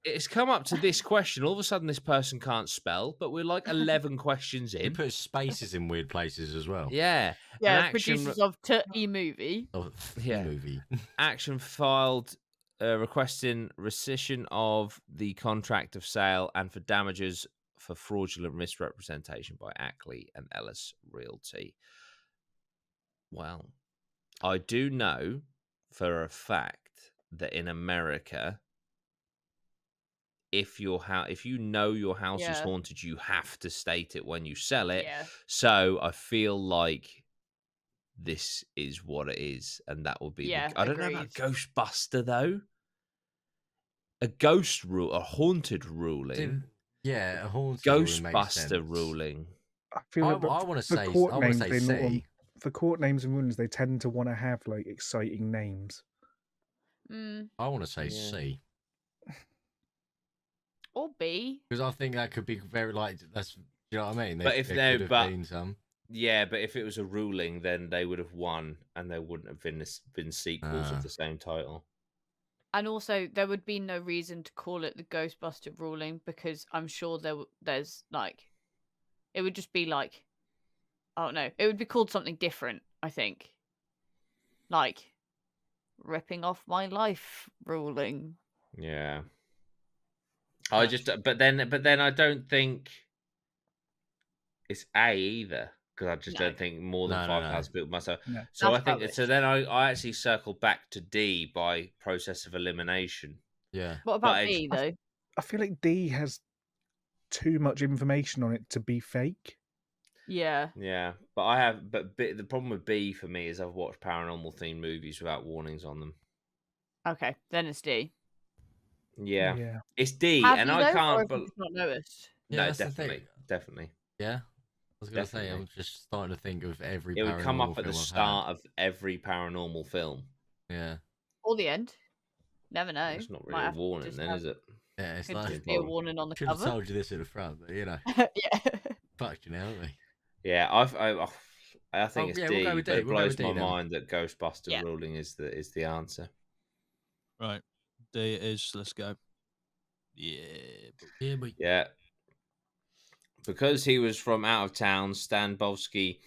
it's come up to this question. All of a sudden, this person can't spell, but we're like 11 questions He in. put spaces in weird places as well. Yeah. Yeah, An action producers of movie. Oh, Yeah. movie. action filed requesting rescission of the contract of sale and for damages for fraudulent misrepresentation by Ackley and Ellis Realty. Well, I do know for a fact that in America, if you know your house is Yeah. haunted, you have to state it when you sell it. Yeah. So I feel like this is what it is, and that will be. Yeah, I don't know about agreed. Ghostbuster though. A haunted ruling, Yeah, a haunted ruling makes Ghostbuster sense. ruling. I feel I like but want to for say, court I want to names, say they C. not for court names and rulings, they tend to want to have like exciting names. Mm. I want to say Yeah. C Or B. because I think that could be very like that's. You know what I mean? But if there no, could have but been some. yeah, but if it was a ruling, then they would have won, and there wouldn't have been sequels Ah. of the same title. And also, there would be no reason to call it the Ghostbuster ruling because I'm sure there's like, it would just be like, I don't know, it would be called something different. I think, like, ripping off my life ruling. Yeah. But then I don't think it's A either because I just No. don't think more than No, no, 5,000 people must have. No. So That's I think rubbish. so. Then I actually circle back to D by process of elimination. Yeah. What about But B though? I feel like D has too much information on it to be fake. Yeah. Yeah, but the problem with B for me is I've watched paranormal themed movies without warnings on them. Okay, then it's D. Yeah, it's D, Have and you I though, or can't. have But you just not noticed? Yeah, no, that's the thing. definitely. Yeah. I was going to say, Definitely. I'm just starting to think of every. It would come up at the paranormal film I've had. start of every paranormal film. Yeah. Or the end. Never know. It's not Might really a have to warning, just then, have- is it? Yeah, it's Could like just be a warning on the should have cover. told you this at the front, but you know, Yeah. fucked you now, haven't we? Yeah, I think it's yeah, D, we'll go with but D, it we'll go blows with D my then. mind that Ghostbuster Yeah. ruling is the answer. Right. D it is. Let's go. Yeah. Yeah, but Yeah. Because he was from out of town, Stan Bovsky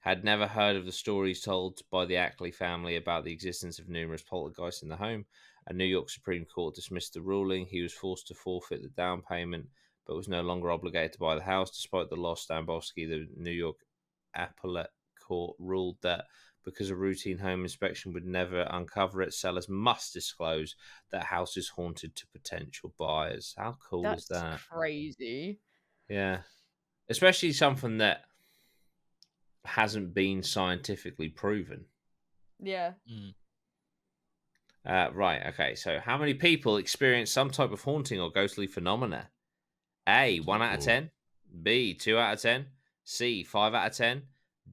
had never heard of the stories told by the Ackley family about the existence of numerous poltergeists in the home. A New York Supreme Court dismissed the ruling. He was forced to forfeit the down payment, but was no longer obligated to buy the house. Despite the loss, Stan Bovsky, the New York Appellate Court ruled that because a routine home inspection would never uncover it, sellers must disclose that house is haunted to potential buyers. How cool is That's that? crazy. Yeah. Especially something that hasn't been scientifically proven. Yeah. Right, okay. So how many people experience some type of haunting or ghostly phenomena? A, 1 out of 10. B, 2 out of 10. C, 5 out of 10.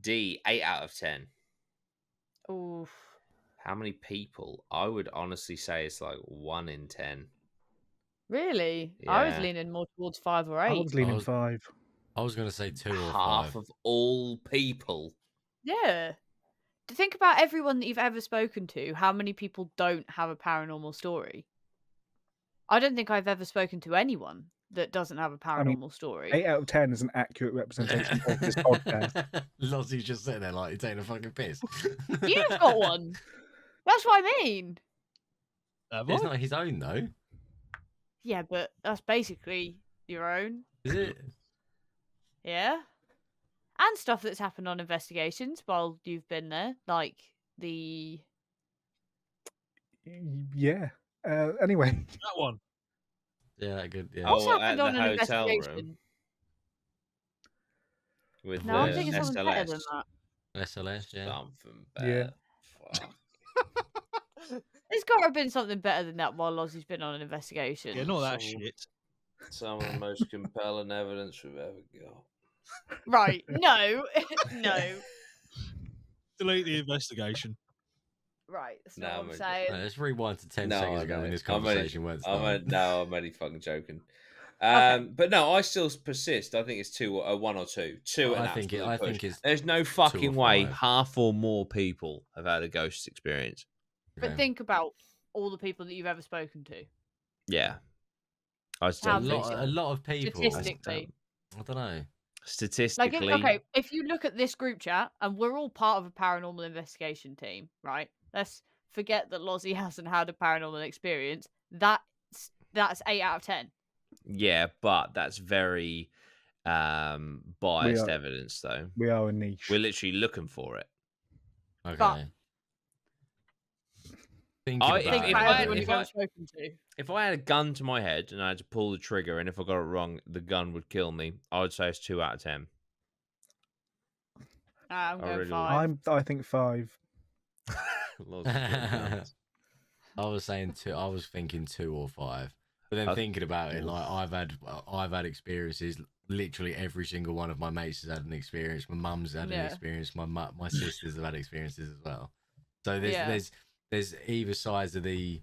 D, 8 out of 10. Oof. How many people? I would honestly say it's like 1 in 10. Really? I was Yeah. leaning more towards 5 or I 8. was leaning 5. I was going to say 2 or Half 5. of all people. Yeah. Think about everyone that you've ever spoken to. How many people don't have a paranormal story? I don't think I've ever spoken to anyone that doesn't have a paranormal story. 8 out of 10 is an accurate representation of this podcast. Lozzie's just sitting there like, you're taking a fucking piss. You've got one. That's what I mean. It's not his own, though. Yeah, but that's basically your own. Is it? Yeah. And stuff that's happened on investigations while you've been there. Like the... Yeah. Anyway. That one. Yeah, good. Yeah. What's Oh, happened at on the an hotel room. investigation? With No, I'm the thinking something better than SLS. that. SLS, yeah. Something Yeah. better. Fuck. There's got to have been something better than that while Lozzie's been on an investigation. Yeah, not that Some- shit. Some of the most compelling evidence we've ever got. Right. No. No. Delete the investigation. Right. That's No, not what I'm I'm saying. Let's rewind to 10 No, seconds I ago know. when this I'm only- conversation went started. I'm only fucking joking. Okay. But no, I still persist. I think it's 1 or 2. 2 I an think absolute push. think it's There's no fucking 2 or way 5. half or more people have had a ghost experience. But Okay. think about all the people that you've ever spoken to. Yeah. I How still a think many? lot, a lot of people. Statistically. I don't know. Like, statistically. if you look at this group chat, and we're all part of a paranormal investigation team, right? Let's forget that Lozzie hasn't had a paranormal experience. That's 8 out of 10. Yeah, but that's very biased evidence, though. We are a niche. We're literally looking for it. Okay. But- Thinking I- about Think if it, about I- everyone if you've I- ever spoken to. If I had a gun to my head and I had to pull the trigger, and if I got it wrong, the gun would kill me, I would say it's 2 out of 10. I'm I going really 5. I think 5. Lots of guns. I was saying 2. I was thinking 2 or 5. But then thinking about it, like I've had experiences. Literally every single one of my mates has had an experience. My mum's had an experience. My sisters have had experiences as well. So there's either sides of the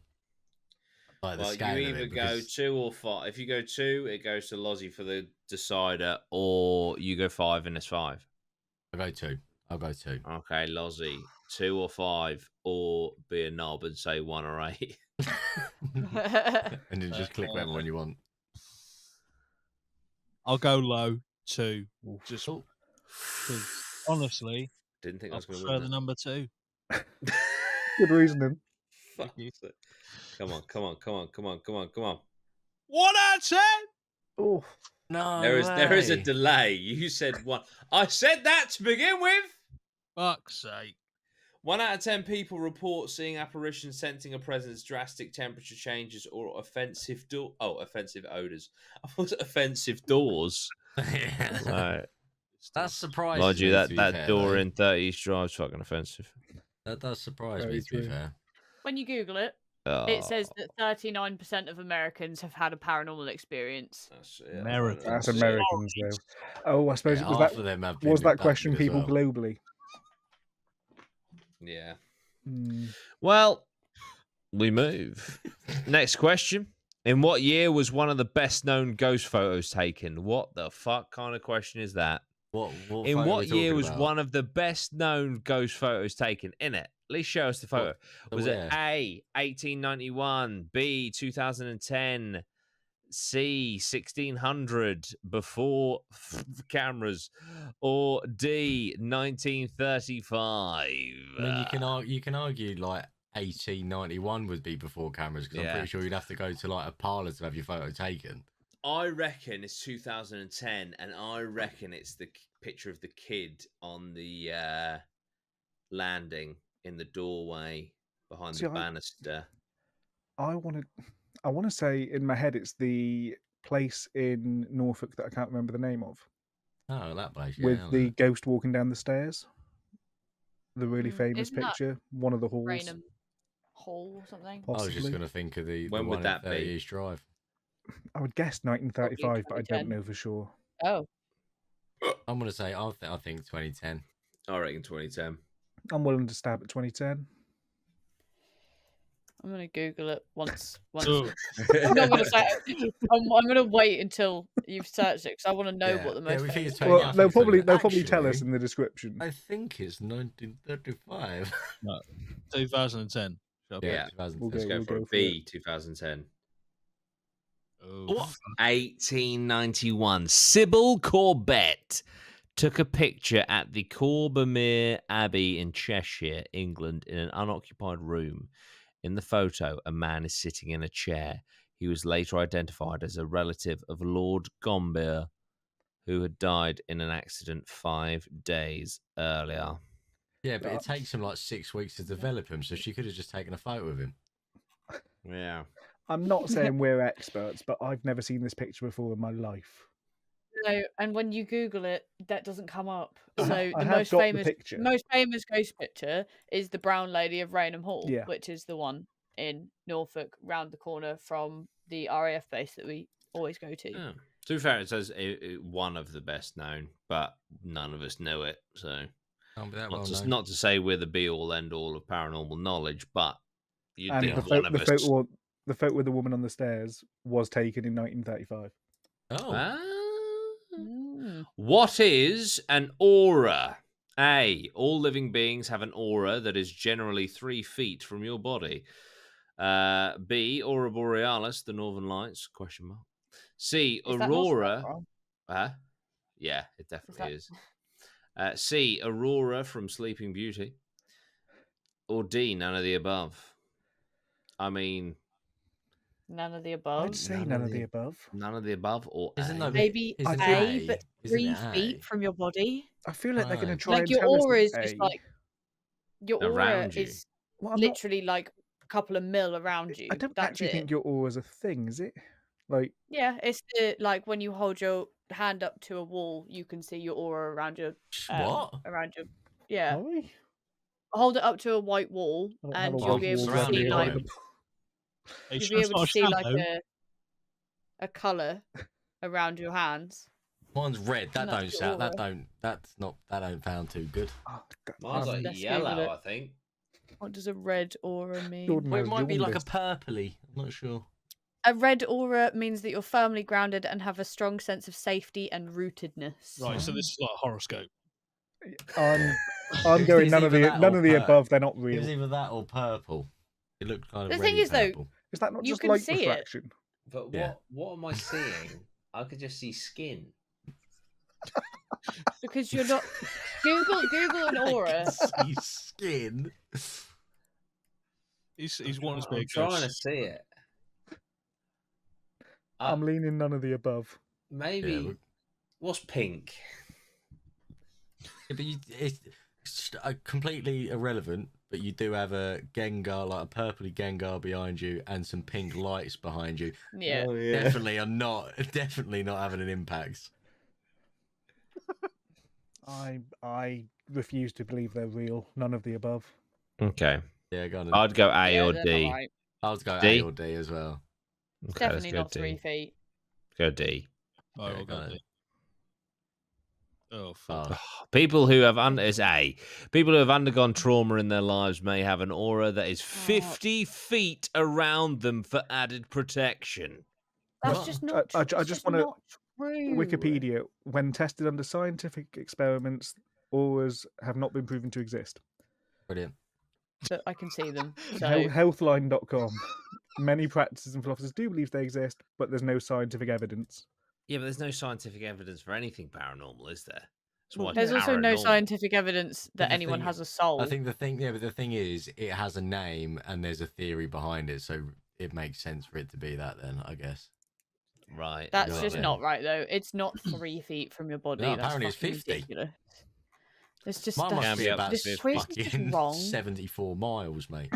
scale. You either go 2 or 5. If you go 2, it goes to Lozzie for the decider, or you go 5 and it's 5. I'll go 2. Okay, Lozzie, 2 or 5, or be a knob and say 1 or 8. And then just click whatever one you want. I'll go low 2. Just Oh. because, honestly, Didn't think I I was going to prefer win the that. number 2. Good reasoning. Fuck it. Come on. 1 out of 10. Oh, No, There is a way. delay. You said 1. I said that to begin with. Fuck's sake. 1 out of 10 people report seeing apparitions, sensing a presence, drastic temperature changes, or offensive offensive odors. I thought offensive doors. Yeah. Right. That's surprising. Mind you, me, to be that fair, door though. in 30 East Drive's fucking offensive. That does surprise Very me, to be true. fair. When you Google it, Oh, it says that 39% of Americans have had a paranormal experience. Americans. that's Americans, though. Oh, I suppose Yeah, was half that of them have been was that abducted question as people well. globally? Yeah. Hmm. Well, we move. Next question. In what year was one of the best known ghost photos taken? What the fuck kind of question is that? What In photo are what we year talking was about? one of the best known ghost photos taken? In it. At least show us the photo. Was it where? A, 1891, B, 2010, C, 1600 before cameras, or D, 1935? I mean, you can argue like 1891 would be before cameras because I'm Yeah. pretty sure you'd have to go to like a parlour to have your photo taken. I reckon it's 2010, and I reckon it's the picture of the kid on the landing in the doorway behind See, the banister. I want to say in my head it's the place in Norfolk that I can't remember the name of, Oh, that place. Yeah, with I the know. ghost walking down the stairs. The really famous Isn't that picture, one of the halls, Raynham Hall or something? I was just possibly. going to think of the When one would at that 30 be? East Drive. I would guess 1935, but I don't 2010. know for sure. Oh, I'm going to say I think 2010. I reckon 2010. I'm willing to stab at 2010. I'm gonna Google it once. So, I'm not gonna say. I'm gonna wait until you've searched it because I want to know Yeah, what the yeah, most. we think famous it's one Yeah, I Well, think they'll it's probably 2010. tell us Actually, in the description. I think it's 1935. no, 2010. Shall I Yeah. put? 2010. We'll Let's go we'll for a go for B, 2010. Oh, What? 1891. Sybil Corbett took a picture at the Corbomere Abbey in Cheshire, England, in an unoccupied room. In the photo, a man is sitting in a chair. He was later identified as a relative of Lord Gomber, who had died in an accident 5 days earlier. Yeah, but it takes him like 6 weeks to develop him, so she could have just taken a photo of him. Yeah. I'm not saying we're experts, but I've never seen this picture before in my life. No, and when you Google it, that doesn't come up. I So have the got the picture. most famous ghost picture is the Brown Lady of Raynham Hall, Yeah. which is the one in Norfolk, round the corner from the RAF base that we always go to. Yeah. To be fair, it says one of the best known, but none of us know it. So, Can't be that not, well to, known. not to say we're the be all end all of paranormal knowledge, but you'd And think the, one of the us. photo, the photo with the woman on the stairs was taken in 1935. Oh, Ah. Mm. What is an aura? A. All living beings have an aura that is generally 3 feet from your body. B. Aura borealis, the northern lights? Question mark. C. Is that not Aurora. Snowfall? Yeah, it definitely that- is. C. Aurora from Sleeping Beauty. Or D. None of the above. I mean, None of the above. I'd say none of the above. none of the above or Isn't A. that- Maybe Isn't A, it but Isn't 3 it A? feet from your body. I feel like they're going to Right. try Like and your tell us aura is it's just A. like your aura Around you. is Well, I'm not, literally like a couple of mil around you. I don't That's actually it. think your aura is a thing, is it? Like, Yeah, it's the like when you hold your hand up to a wall, you can see your aura around your What? around your yeah. sorry? Hold it up to a white wall, I don't have and a you'll white be able wall to around see me, like right? Hey, you'll be able to Sunshine see like Shadow. a color around your hands. Mine's red. That And don't that's sound. your That don't sound too good. Oh, God. Mine's like Let's yellow, Google it. I think. What does a red aura mean? Jordan Well, it has might be like a jaundice. purpley. I'm not sure. A red aura means that you're firmly grounded and have a strong sense of safety and rootedness. Right, so this is like horoscope. I'm It going was none of either the that none or of the pur- above. They're not It real. was either that or purple. It looked kind of The thing reddy is, though, purple. Is that not you just can light see it. refraction? But Yeah. what am I seeing? I could just see skin. Because you're not Google an aura. I can see skin. He's wanting to be a I'm trying to ghost. see it. I'm leaning none of the above. Maybe. Yeah, What's pink? Yeah, but it's completely irrelevant. But you do have a Gengar, like a purpley Gengar behind you, and some pink lights behind you. Yeah. Oh, Definitely not having an impact. I refuse to believe they're real. None of the above. Okay. Yeah, go on. Then. I'd go A Yeah, or they're D. not right. I was going D? A or D as well. It's Okay, let's definitely go not D. 3 feet. Go D. Oh, Yeah, we'll go go on. D. Oh, fuck. Oh, People who have it's A. People who have undergone trauma in their lives may have an aura that is 50 feet around them for added protection. That's What? just not. I it's just just wanna- not true. Wikipedia. When tested under scientific experiments, auras have not been proven to exist. brilliant. But I can see them. So Healthline.com. Many practices and philosophers do believe they exist, but there's no scientific evidence. Yeah, but there's no scientific evidence for anything paranormal, is there? That's Well, why there's also no paranormal. scientific evidence But that the anyone thing- has a soul. I think the thing is, it has a name and there's a theory behind it, so it makes sense for it to be that. Then I guess. Right. That's Right just then. not right, though. It's not 3 feet from your body. No, That's apparently it's fucking 50. ridiculous. It's just Mine must Can be be that's, up about to this 50. equation's just fucking wrong. 74 miles, mate.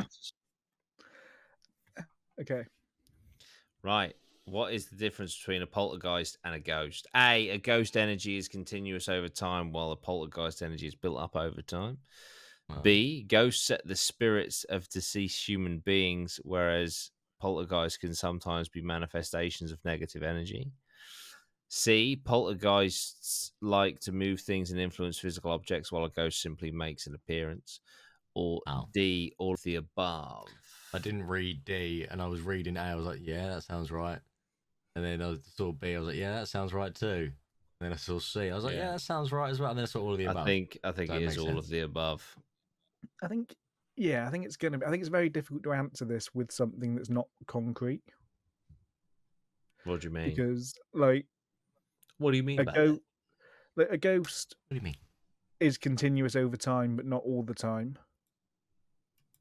Okay. Right. What is the difference between a poltergeist and a ghost? A ghost energy is continuous over time, while a poltergeist energy is built up over time. B, ghosts set the spirits of deceased human beings, whereas poltergeists can sometimes be manifestations of negative energy. C, poltergeists like to move things and influence physical objects, while a ghost simply makes an appearance. Or D, all of the above. I didn't read D, and I was reading A. I was like, yeah, that sounds right. And then I saw B. I was like, yeah, that sounds right too. And then I saw C. I was like, yeah, that sounds right as well. And then I saw all of the above. I think it is all of the above. I think it's gonna be. I think it's very difficult to answer this with something that's not concrete. What do you mean? Because, like, what do you mean by that? A ghost. What do you mean? Is continuous over time, but not all the time.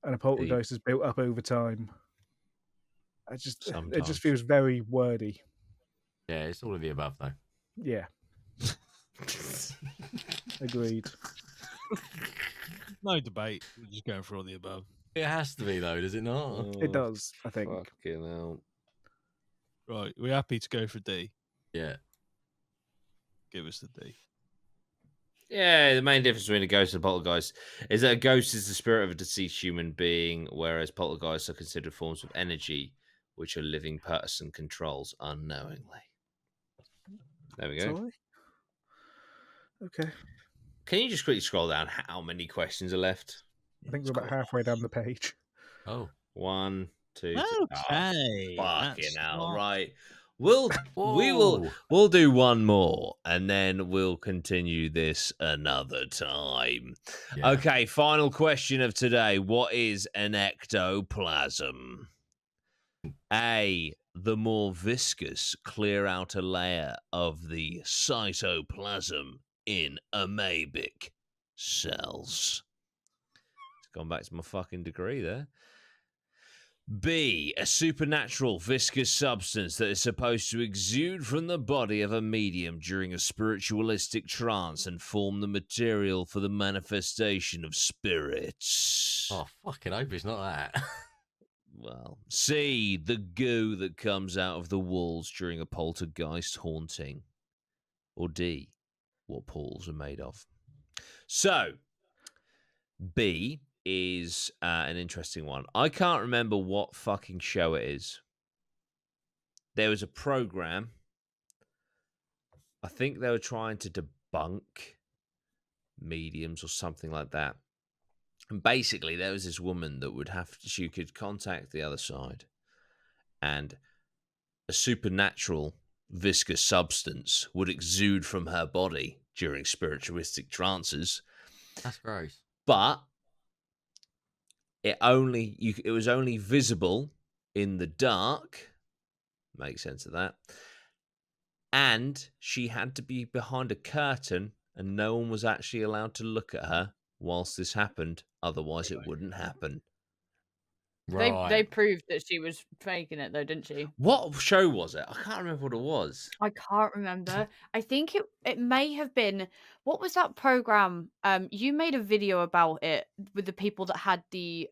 And a poltergeist is built up over time. It just feels very wordy. Yeah, it's all of the above, though. Yeah. Agreed. No debate. We're just going for all the above. It has to be, though, does it not? It does, I think. Fucking hell. Right, we're happy to go for D. Yeah. Give us the D. Yeah, the main difference between a ghost and a poltergeist is that a ghost is the spirit of a deceased human being, whereas poltergeists are considered forms of energy which a living person controls unknowingly. There we go. Sorry? Okay. Can you just quickly scroll down how many questions are left? I think we're about halfway down the page. Oh. 1, 2, Okay. fucking hell, right. We'll do one more and then we'll continue this another time. Yeah. Okay, final question of today. What is an ectoplasm? A, the more viscous clear outer layer of the cytoplasm in amoebic cells. It's gone back to my fucking degree there. B, a supernatural viscous substance that is supposed to exude from the body of a medium during a spiritualistic trance and form the material for the manifestation of spirits. Oh, fucking hope it's not that. Well, C, the goo that comes out of the walls during a poltergeist haunting. Or D, what pools are made of. So, B is an interesting one. I can't remember what fucking show it is. There was a program. I think they were trying to debunk mediums or something like that. And basically, there was this woman that she could contact the other side, and a supernatural viscous substance would exude from her body during spiritualistic trances. That's gross. But it was only visible in the dark. Makes sense of that. And she had to be behind a curtain, and no one was actually allowed to look at her whilst this happened. Otherwise, it wouldn't happen. Right. They proved that she was faking it, though, didn't she? What show was it? I can't remember what it was. I can't remember. I think it may have been, what was that program? You made a video about it with the people that had the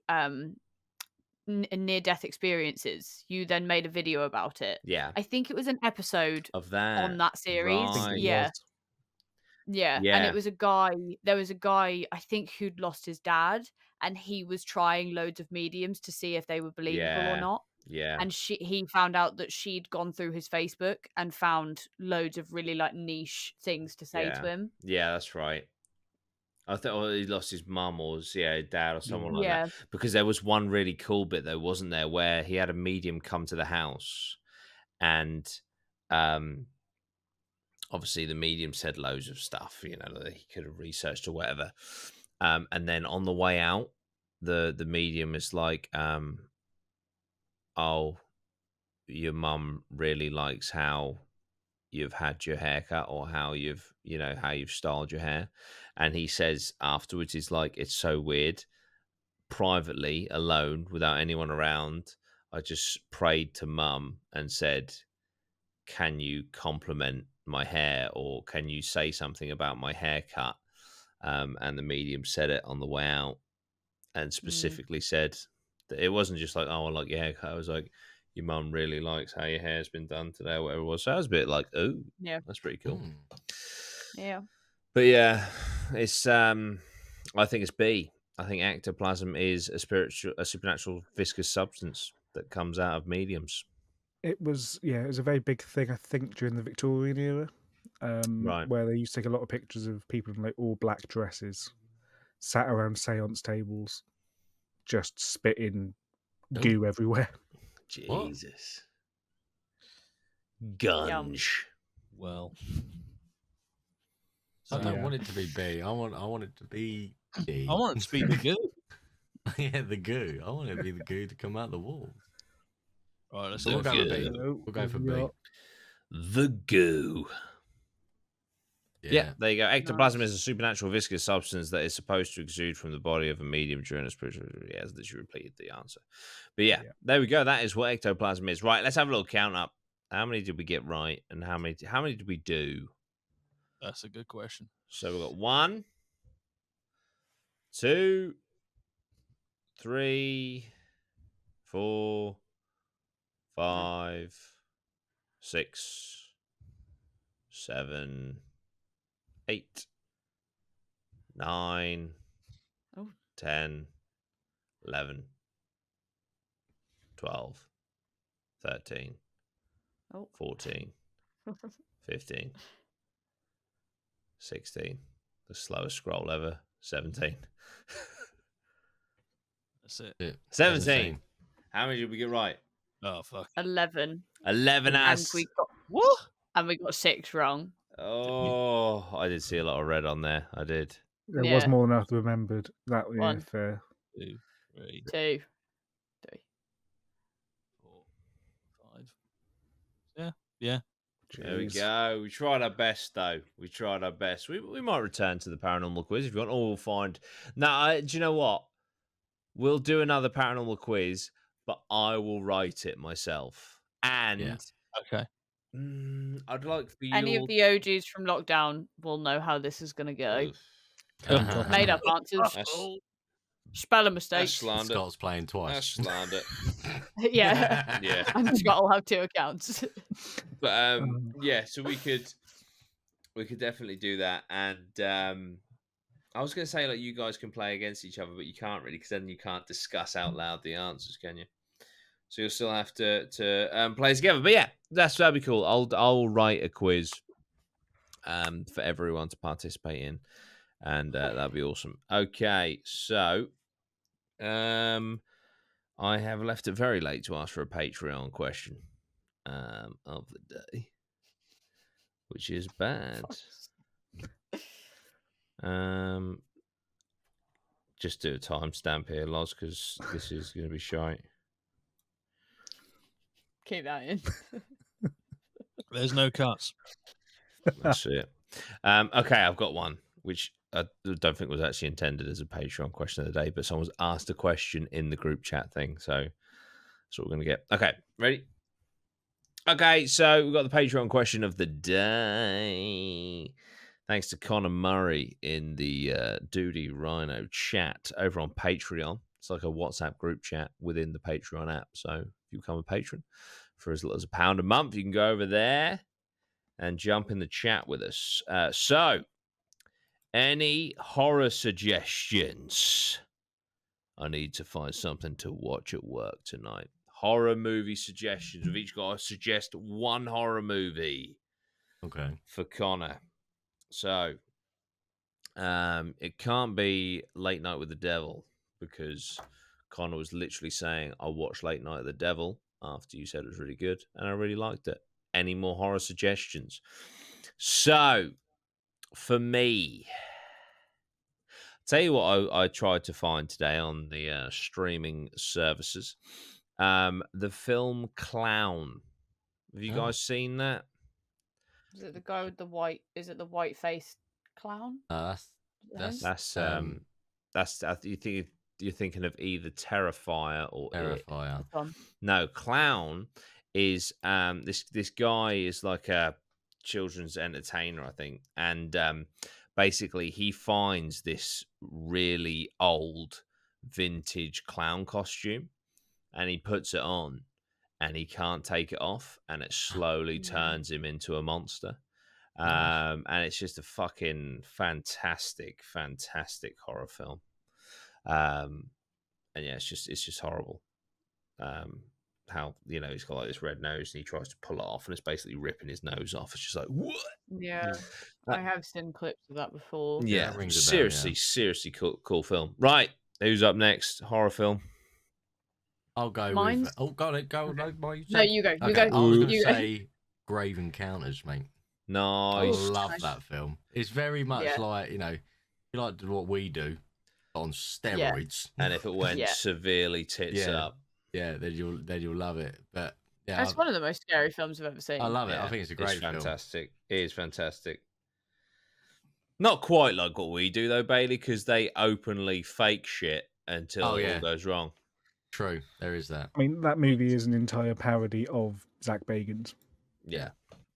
near-death experiences. You then made a video about it. Yeah. I think it was an episode Of that. on that series. Right. Yeah. Yeah. And it was a guy, there was a guy, I think, who'd lost his dad, and he was trying loads of mediums to see if they were believable or not. Yeah. And he found out that she'd gone through his Facebook and found loads of really like niche things to say to him. Yeah, that's right. I thought he lost his mum or dad or someone like Yeah. that. Because there was one really cool bit though, wasn't there, where he had a medium come to the house, and obviously the medium said loads of stuff, that he could have researched or whatever. And then on the way out, the medium is like, oh, your mum really likes how you've had your hair cut, or how you've styled your hair. And he says afterwards, he's like, it's so weird. Privately, alone, without anyone around, I just prayed to mum and said, can you compliment my hair, or can you say something about my haircut? And the medium said it on the way out, and specifically said that it wasn't just like, oh, I like your haircut. I was like, your mum really likes how your hair's been done today, or whatever it was. So I was a bit like, oh, Yeah, that's pretty cool. Yeah. But yeah, it's I think it's B. I think ectoplasm is a supernatural viscous substance that comes out of mediums. It was a very big thing, I think, during the Victorian era, Right. where they used to take a lot of pictures of people in like all black dresses, sat around seance tables, just spitting goo everywhere. Jesus. Gunge. Well, I don't want it to be B. I want it to be D. I want it to be the goo. Yeah, the goo. I want it to be the goo to come out the wall. Right, let's We'll go go for with B. B. We'll go for B. The goo. Yeah, there you go. Ectoplasm is a supernatural viscous substance that is supposed to exude from the body of a medium during a spiritual. Yes, that you repeated the answer. But yeah, there we go. That is what ectoplasm is. Right, let's have a little count up. How many did we get right, and how many did we do? That's a good question. So we've got 1, 2, 3, 4, 5, 6, 7, 8, 9, 10, 11, 12, 13, 14, 15, 16. The slowest scroll ever. 17. That's it. 17. How many did we get right? Oh, fuck. 11. 11 as. What? And we got 6 wrong. Oh, I did see a lot of red on there. I did. There was more than I remembered. That was 1, fair. 2, 3, 2, 3, 4, 5. Yeah. There we go. We tried our best, though. We tried our best. We might return to the paranormal quiz if you want. Or we'll find. Now, do you know what? We'll do another paranormal quiz, but I will write it myself. And okay, I'd like for you. Any of the OGs from lockdown will know how this is going to go. Made up answers. Spelling mistakes. Scott's playing twice. That's slander. Yeah. Yeah. And Scott will have 2 accounts. But yeah, so we could definitely do that. And I was going to say, like, you guys can play against each other, but you can't really, because then you can't discuss out loud the answers, can you? So you'll still have to play together. But yeah, that'd be cool. I'll write a quiz for everyone to participate in, and that'd be awesome. Okay, so I have left it very late to ask for a Patreon question of the day, which is bad. Just do a timestamp here, Loz, because this is going to be shite. Keep that in. There's no cuts. That's it. Okay, I've got one, which I don't think was actually intended as a Patreon question of the day, but someone's asked a question in the group chat thing, so that's what we're going to get. Okay, ready? Okay, so we've got the Patreon question of the day. Thanks to Connor Murray in the Duty Rhino chat over on Patreon. It's like a WhatsApp group chat within the Patreon app. So if you become a patron for as little as £1 a month, you can go over there and jump in the chat with us. So, any horror suggestions? I need to find something to watch at work tonight. Horror movie suggestions. We've each got to suggest one horror movie. Okay. For Connor. So, it can't be Late Night with the Devil, because Connor was literally saying, I watched Late Night with the Devil after you said it was really good, and I really liked it. Any more horror suggestions? So, for me, tell you what I tried to find today on the streaming services. The film Clown. Have you guys seen that? Is it the guy with the white? Is it the white-faced clown? You're thinking of either Terrifier or Terrifier. No, Clown is this guy is like a children's entertainer, I think, and basically he finds this really old vintage clown costume and he puts it on and he can't take it off and it slowly turns him into a monster. And it's just a fucking fantastic horror film. And yeah, it's just horrible. How, you know, he's got like this red nose and he tries to pull it off and it's basically ripping his nose off. It's just like, what? Yeah, I have seen clips of that before. Yeah, seriously cool film. Right, who's up next? Horror film. I'll go Mine's... with... Oh, go. No, you go. You go. I was going to say Grave Encounters, mate. Nice. I love that film. It's very much like, you know, you like what we do on steroids. And if it went severely tits up. Yeah, then you'll love it. But yeah, that's one of the most scary films I've ever seen. I love it. I think it's a great film. Fantastic. It is fantastic. Not quite like what we do though, Bailey, because they openly fake shit until it all goes wrong. True, there is that. I mean, that movie is an entire parody of Zach Bagans. Yeah.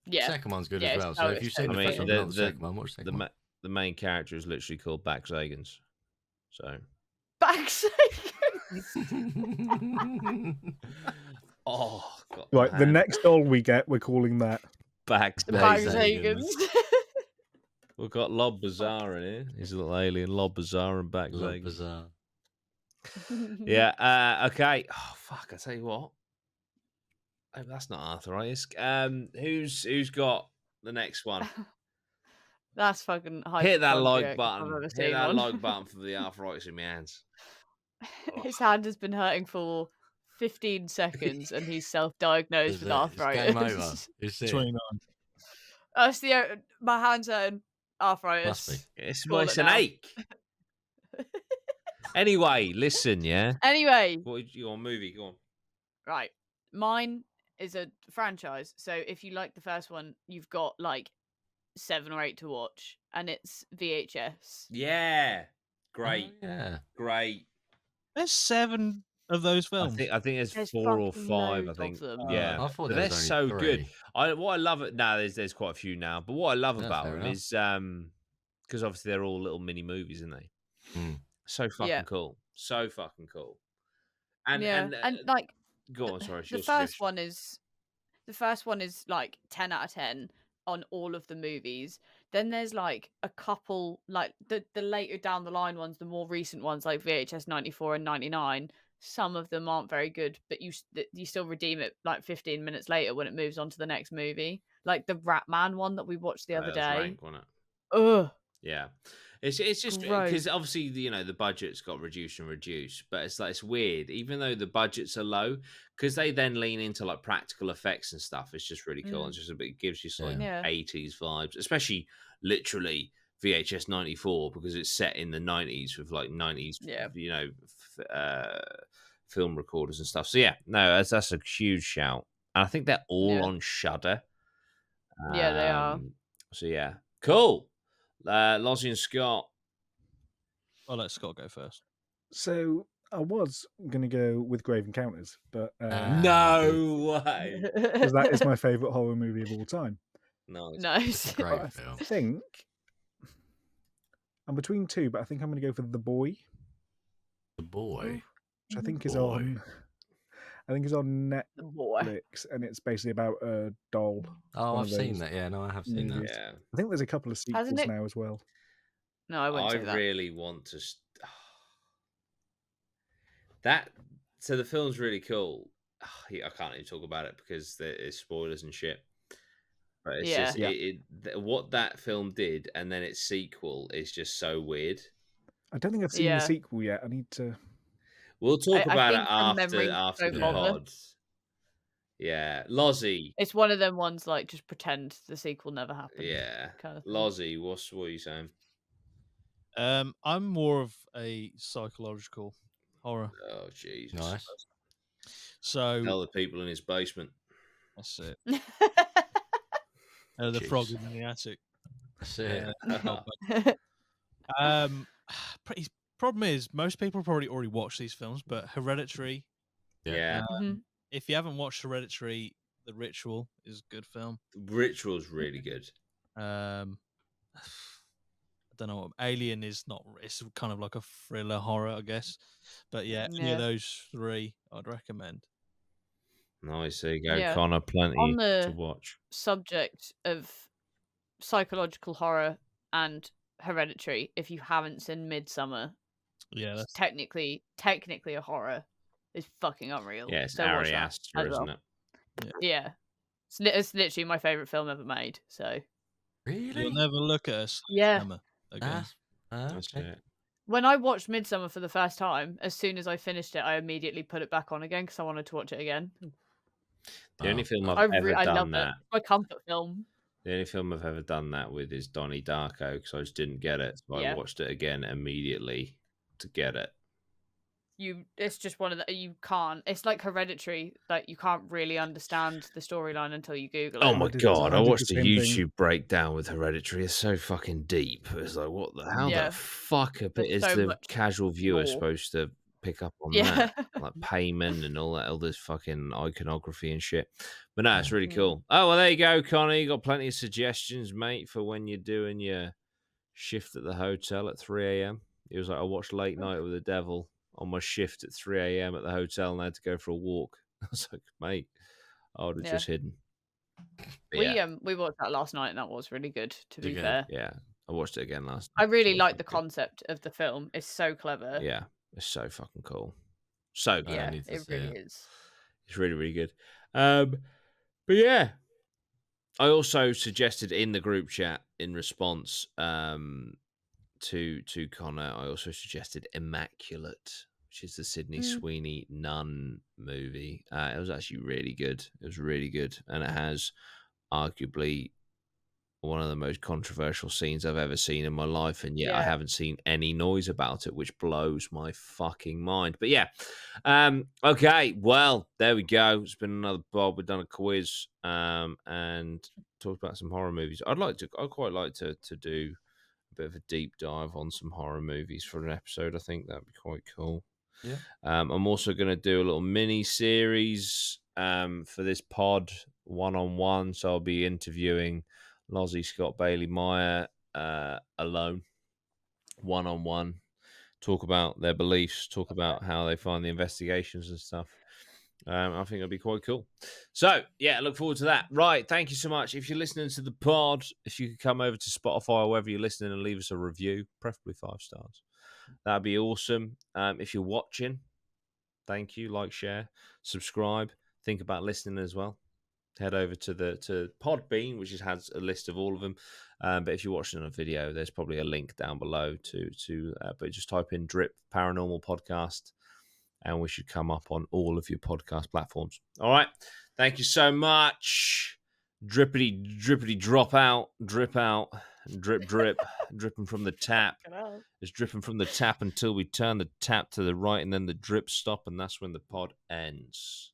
Yeah. The second one's good as well. So if you've seen the first one, not the second one, watch the second one. The main character is literally called Bax Agans. So. Bax Oh, God. Right, the next doll we get, we're calling that Bax Agans. We've got Lob Bazaar in here. He's a little alien. Lob Bazaar and Bax Agans. Bazaar. Yeah. Okay. Oh fuck! I tell you what. Oh, that's not arthritis. Who's got the next one? That's fucking high. Hit that like button. Hit that like button for the arthritis in my hands. His hand has been hurting for 15 seconds, and he's self-diagnosed with arthritis. It's game over. It's 29. That's my hand's hurting. Arthritis. Must be. It's an ache. Anyway, listen, yeah. Anyway, what your movie? Go on. Right, mine is a franchise. So if you like the first one, you've got like 7 or 8 to watch, and it's VHS. Yeah, great. Great. There's 7 of those films. I think there's 4 or 5. I think. Yeah, I thought they're so 3. good. What I love it now. There's quite a few now, but what I love about them is because obviously they're all little mini movies, aren't they? Mm. So fucking cool. So fucking cool. And like, go on. Sorry, the first one is like 10 out of 10 on all of the movies. Then there's like a couple, like the later down the line ones, the more recent ones, like VHS 94 and 99. Some of them aren't very good, but you still redeem it like 15 minutes later when it moves on to the next movie. Like the Rat Man one that we watched the other day. Rank, wasn't it? Ugh. Yeah. It's just because obviously, you know, the budget's got reduced, but it's like, it's weird, even though the budgets are low, because they then lean into like practical effects and stuff. It's just really cool. It's just it gives you some 80s vibes, especially literally VHS 94, because it's set in the 90s with like 90s, you know, film recorders and stuff. So yeah, no, that's a huge shout. And I think they're all on Shudder. Yeah, they are. So yeah, cool. Lozzie and Scott. I'll let Scott go first. So I was going to go with Grave Encounters, but no way, because that is my favourite horror movie of all time. Nice. Great film. I think I'm between 2, but I think I'm going to go for The Boy. The Boy, which I think is on. I think it's on Netflix, and it's basically about a doll. Oh, I've seen that. Yeah, no, I have seen that. Yeah, I think there's a couple of sequels now as well. No, I wouldn't say that. I really want to. That. So the film's really cool. I can't even talk about it because there's spoilers and shit. But it's just what that film did, and then its sequel is just so weird. I don't think I've seen the sequel yet. I need to. We'll talk about it after the pod. Yeah, Lozzie. It's one of them ones like just pretend the sequel never happened. Yeah, kind of Lozzie. What are you saying? I'm more of a psychological horror. Oh, Jesus. Nice. So tell the people in his basement. That's it. The frog in the attic. That's it. Problem is, most people probably already watched these films, but Hereditary. Yeah. If you haven't watched Hereditary, The Ritual is a good film. Ritual's really good. I don't know. Alien is not. It's kind of like a thriller horror, I guess. But yeah, any of those three, I'd recommend. Nice. There you go, Yeah. Connor. Plenty On the to watch. subject of psychological horror and Hereditary, if you haven't seen Midsummer, Yeah, it's that's technically a horror. It's fucking unreal. Yeah, it's so watch Ari that Aster, as well. isn't it? Yeah. It's literally my favorite film ever made. So Really? You'll never look at us. yeah. Again. That's it. When I watched Midsummer for the first time, as soon as I finished it, I immediately put it back on again because I wanted to watch it again. The only film I I've ever done love that. it. It's my comfort film. The only film I've ever done that with is Donnie Darko because I just didn't get it, so I watched it again immediately to get it. It's just one of the you can't. It's like Hereditary. Like you can't really understand the storyline until you Google it. Oh my god! I watched a the same YouTube breakdown with Hereditary. It's so fucking deep. It's like, what the how the fuck is so the much casual viewer more. supposed to pick up on that? Like payment and all this fucking iconography and shit. But no, it's really cool. Oh well, there you go, Connor. You got plenty of suggestions, mate, for when you're doing your shift at the hotel at 3 a.m. It was like I watched Late Night with the Devil on my shift at 3 a.m. at the hotel and I had to go for a walk. I was like, mate, I would have just hidden. But we watched that last night and that was really good, to be Okay. fair. Yeah, I watched it again last I night. really like the concept of the film. It's so clever. Yeah, it's so fucking cool. So good. Yeah, need to it see really it. is. It's really, really good. But yeah, I also suggested in the group chat in response to Connor, I also suggested Immaculate, which is the Sydney Sweeney nun movie. It was actually really good. It was really good. And it has arguably one of the most controversial scenes I've ever seen in my life. And yet I haven't seen any noise about it, which blows my fucking mind. But yeah. Okay. Well, there we go. It's been another Bob. We've done a quiz and talked about some horror movies. I'd quite like to do a bit of a deep dive on some horror movies for an episode. I think that'd be quite cool. Yeah. I'm also going to do a little mini series for this pod, one-on-one. So I'll be interviewing Lozzie, Scott, Bailey, Meyer alone, one-on-one. Talk about their beliefs. Talk about how they find the investigations and stuff. I think it'll be quite cool. So, yeah, look forward to that. Right, thank you so much. If you're listening to the pod, if you could come over to Spotify or wherever you're listening and leave us a review, preferably 5 stars. That'd be awesome. If you're watching, thank you. Like, share, subscribe. Think about listening as well. Head over to Podbean, which has a list of all of them. But if you're watching on a video, there's probably a link down below but just type in D.R.I.P Paranormal Podcast, and we should come up on all of your podcast platforms. All right. Thank you so much. Drippity drop out, drip out, drip, dripping from the tap. It's dripping from the tap until we turn the tap to the right, and then the drip stop, and that's when the pod ends.